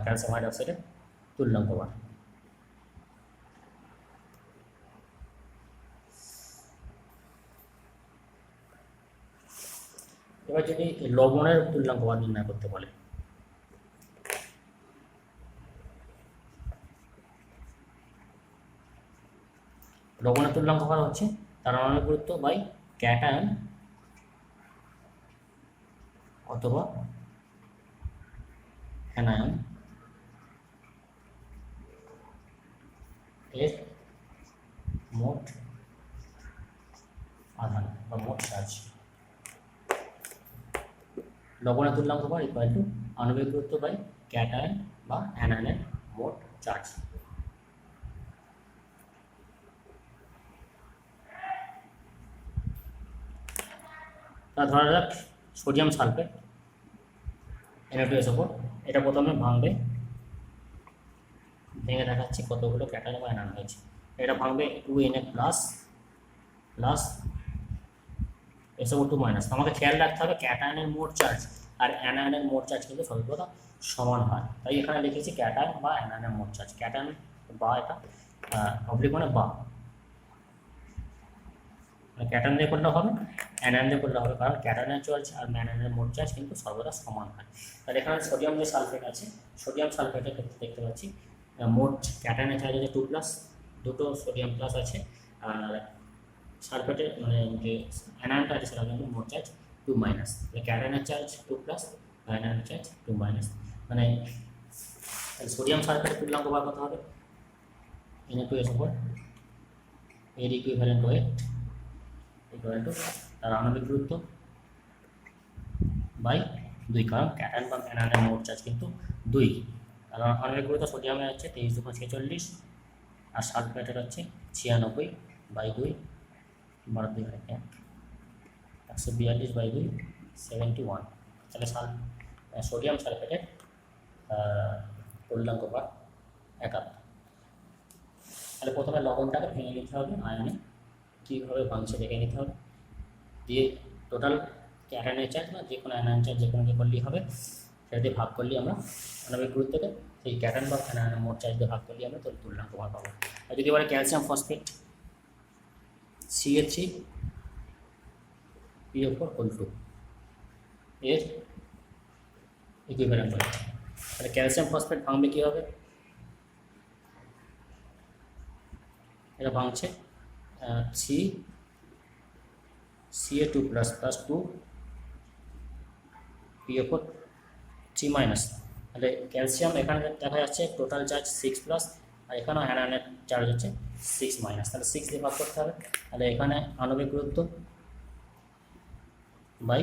ক্যালসিয়াম হাইড্রক্সাইডের তুল্যাঙ্ক ভর। এবার যদি লবণের তুল্যাঙ্ক বার নির্ণয় করতে বলে, লবণের তুল্যাঙ্ক বার হচ্ছে তার আণবিক গুরুত্ব বাই ক্যাটায়ন অথবা অ্যানায়ন এর মোট আধান বা মোট চার্জ। লবণের তুল্যাঙ্ক বার ইকুয়াল টু আণবিক গুরুত্ব বাই ক্যাটায়ন বা অ্যানায়নের মোট চার্জ। তা ধরা যাক সোডিয়াম সালফেট Na2SO4, এটা প্রথমে ভাঙবে, ভেঙে দেখাচ্ছি কতগুলো ক্যাটায়ন বা অ্যানায়ন হয়েছে। এটা ভাঙবে 2Na plus plus SO2 minus. আমাকে খেয়াল রাখতে হবে ক্যাটায়নের মোট চার্জ আর অ্যানায়নের মোট চার্জ কিন্তু সর্বদা সমান হয়, তাই এখানে লিখেছি ক্যাটায়ন বা অ্যানায়নের মোট চার্জ। ক্যাটায়ন বা এটা অবলিক মানে বা, ক্যাটায়ন দিয়ে করলে হবে, অ্যানায়ন দিয়ে করলে হবে, কারণ ক্যাটায়নের চার্জ আর অ্যানায়নের মোট চার্জ কিন্তু সর্বদা সমান হয়। তাহলে এখানে সোডিয়াম যে সালফেট আছে, সোডিয়াম সালফেটের ক্ষেত্রে দেখতে পাচ্ছি মোট ক্যাটায়নের চার্জ আছে 2 প্লাস, দুটো সোডিয়াম প্লাস আছে, আর সালফেটের মানে যে অ্যানায়নটা আছে সেটা কিন্তু মোট চার্জ 2 মাইনাস। ক্যাটায়নের চার্জ 2 প্লাস, অ্যানায়নের চার্জ 2 মাইনাস, মানে সোডিয়াম সালফেটের তুল্যাঙ্ক বার কত হবে, Na2SO4 এর ইকুইভ্যালেন্ট ওয়েট ইকুয়াল টু তার আণবিক গুরুত্ব বাই 2, কারণ ক্যাটায়ন বা অ্যানায়নের মোট চার্জ কিন্তু 2, কারণ আণবিক গুরুত্ব সোডিয়ামে হচ্ছে 2346 আর সালফেটের হচ্ছে 96 বাই 2 12 2 142 বাই 2 71। তাহলে সোডিয়াম সালফেটের তুল্যাঙ্ক বার 71। তাহলে প্রথমে লবণটাকে ভেঙে নিতে হবে আয়নে, কীভাবে ভাঙছে দেখে নিতে হবে, দিয়ে টোটাল ক্যাটায়নের চার্জ বা যে কোনো অ্যানায়ন চার্জ যে কোনো করলেই হবে, সেটা দিয়ে ভাগ করলেই আমরা আণবিক গুরুত্বকে সেই ক্যাটায়ন বা অ্যানায়নের মোট চার্জ দিয়ে ভাগ করলেই আমরা তুল্যাঙ্ক বার পাবো। আর যদি বলে ক্যালসিয়াম ফসফেট CH3PO4 এর ইকুইভ্যালেন্ট হচ্ছে, তাহলে ক্যালসিয়াম ফসফেট ভাঙবে কী হবে, এটা ভাঙছে Ca2 plus plus 2 PO4 3 minus. তাহলে ক্যালসিয়াম এখানে দেখা যাচ্ছে টোটাল চার্জ 6 প্লাস, আর এখানেও অ্যানায়নের চার্জ হচ্ছে 6 মাইনাস, তাহলে 6 দিয়ে ভাগ করতে হবে। তাহলে এখানে আণবিক গুরুত্ব বাই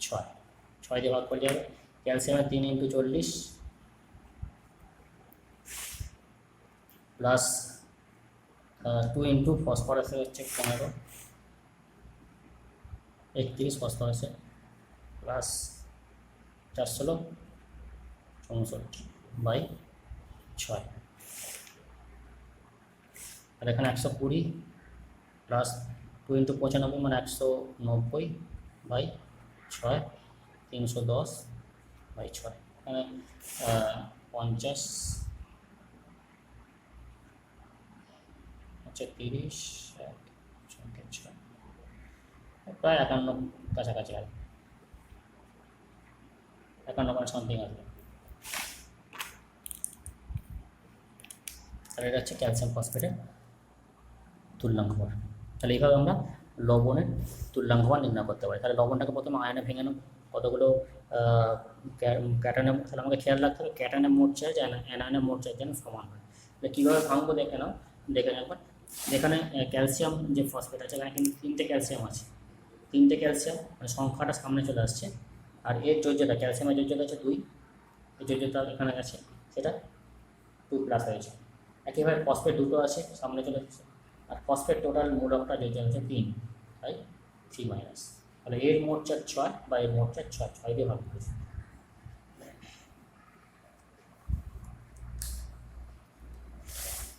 6 দিয়ে ভাগ করলে হবে। ক্যালসিয়ামের 3 × 40 প্লাস 2 × ফসফরাসের হচ্ছে 15 31 ফসফরাসের প্লাস 416 64 বাই 6। আর এখানে 120 প্লাস 2 × 95 মানে 190 বাই 6 310 বাই 6। এখানে 50 হচ্ছে 30 প্রায় 51 কাছাকাছি আসবে, 51 সামথিং আসবে। তাহলে এটা হচ্ছে ক্যালসিয়াম ফসফেটের তুল্যাঙ্ক বার। তাহলে এইভাবে আমরা লবণের তুল্যাঙ্ক বার নির্ণয় করতে পারি। তাহলে লবণটাকে প্রথমে আয়নে ভেঙে নেব, কতগুলো ক্যাটায়নের, তাহলে আমাকে খেয়াল রাখতে হবে ক্যাটায়নের মোট চার্জ অ্যানায়নের মোট চার্জ যেন সমান হয়। তাহলে কীভাবে ভাঙবো দেখে নাও, দেখে নেব একবার। যেখানে ক্যালসিয়াম যে ফসফেট আছে এখানে কিন্তু 3টে ক্যালসিয়াম আছে, 3টে ক্যালসিয়াম মানে সংখ্যাটা সামনে চলে আসছে, আর এর যোজ্যতা ক্যালসিয়ামের যোজ্যতা আছে 2, এই যোজ্যতা এখানে আছে সেটা 2 প্লাস হয়েছে। একইভাবে ফসফেট দুটো আছে সামনে চলে আসছে, আর ফসফেট টোটাল মূলকটা যোজ্যতা হচ্ছে 3, তাই 3 মাইনাস। তাহলে এর মোট চার্জ 6 বা এর মোট চার্জ 6 দিয়ে ভাগ করেছে।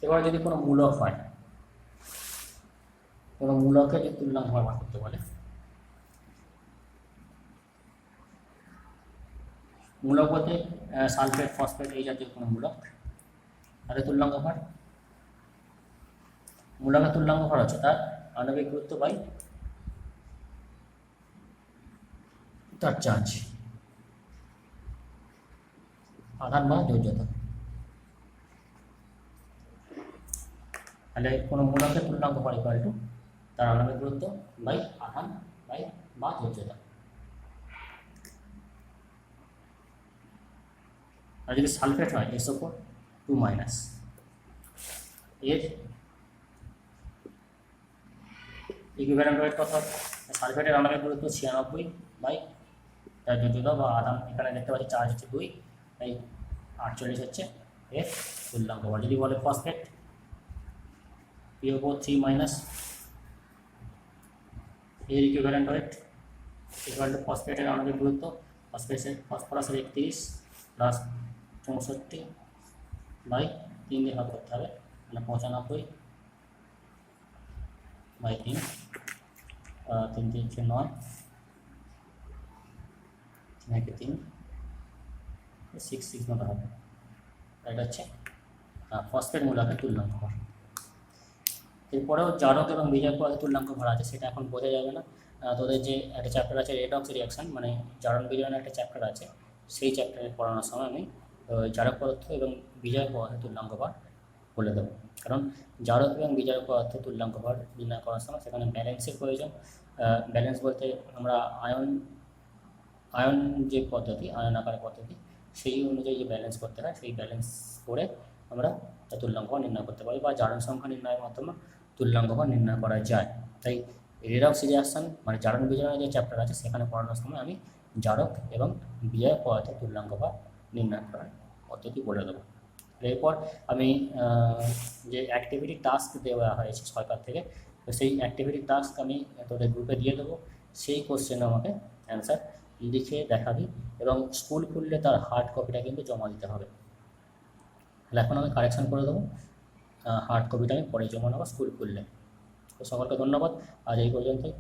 এবার যদি কোনো মূলক হয়, কোনো মূলকে যে তুল্যাঙ্ক বার করতে বলে, মূলক বলতে সালফেট ফসফেট এই জাতীয় কোনো মূলক, তাদের তুল্যাঙ্ক বার, মূলকের তুল্যাঙ্ক বার হচ্ছে তার আণবিক গুরুত্ব বাই তার চার্জ, আধান বা যোজ্যতা। তাহলে কোনো মূলকের তুল্যাঙ্ক ভর ইকুয়াল টু তার আণবিক গুরুত্ব বাই আধান বাই বা যোজ্যতা। আর যদি সালফেট হয় SO4 2- এর ইকুইভ্যালেন্ট ওয়েট কত? সালফেটের আণবিক গুরুত্ব 96 বাই তার যোজ্যতা বা আধান, এখানে দেখতে পাচ্ছি চার্জ হচ্ছে 2 তাই 48 হচ্ছে এর তুল্যাঙ্ক ভর। যদি বলে ফসফেট PO4 3- এর ইকুইভ্যালেন্ট ওয়েট ইকুয়াল টু ফসফেটের আণবিক গুরুত্ব ফসফরাসের 31 প্লাস 64 বাই 3 দিয়ে ভাগ করতে হবে, মানে 95 বাই 3, 3 3 9, 3 3 6 6 মতো হবে। এটা হচ্ছে ফসফেট মূলকের তুল্যাঙ্ক ভর। এরপরেও জারক এবং বিজয়ক পদার্থের তুল্যাঙ্ক ভর আছে, সেটা এখন বোঝা যাবে না। তোদের যে একটা চ্যাপ্টার আছে রেডক্স রিয়াকশন, মানে জারণ বিজয়নের একটা চ্যাপ্টার আছে, সেই চ্যাপ্টারে পড়ানোর সময় আমি জারক পদার্থ এবং বিজয়ক পদার্থের তুল্যাঙ্ক ভর বলে দেবো। কারণ জারক এবং বিজয়ক পদার্থের তুল্যাঙ্ক ভর নির্ণয় করার সময় সেখানে ব্যালেন্সের প্রয়োজন। ব্যালেন্স বলতে আমরা আয়ন যে পদ্ধতি, আয়ন আকারের পদ্ধতি, সেই অনুযায়ী যে ব্যালেন্স করতে হয়, সেই ব্যালেন্স করে আমরা তুল্যাঙ্ক ভর নির্ণয় করতে পারি বা জারণ সংখ্যা নির্ণয়ের মাধ্যমে তুল্যাঙ্ক ভর নির্ণয় করা যায়। তাই রেডক্স রিয়াকশন মানে জারণ বিজয়নের যে চ্যাপ্টার আছে সেখানে পড়ানোর সময় আমি জারক এবং বিজয়ক পদার্থের তুল্যাঙ্ক ভর নির্ণয় করার পদ্ধতি বলে দেবো। এরপর আমি যে অ্যাক্টিভিটি টাস্ক দেওয়া হয়েছে সরকার থেকে, তো সেই অ্যাক্টিভিটি টাস্ক আমি তোদের গ্রুপে দিয়ে দেবো। সেই কোশ্চেনে আমাকে অ্যান্সার লিখে দেখাবি এবং স্কুল খুললে তার হার্ড কপিটা কিন্তু জমা দিতে হবে। তাহলে এখন আমি কারেকশান করে দেবো, হার্ড কপিটা আমি পরে জমা নেবো স্কুল খুললে। তো সকলকে ধন্যবাদ, আজ এই পর্যন্তই।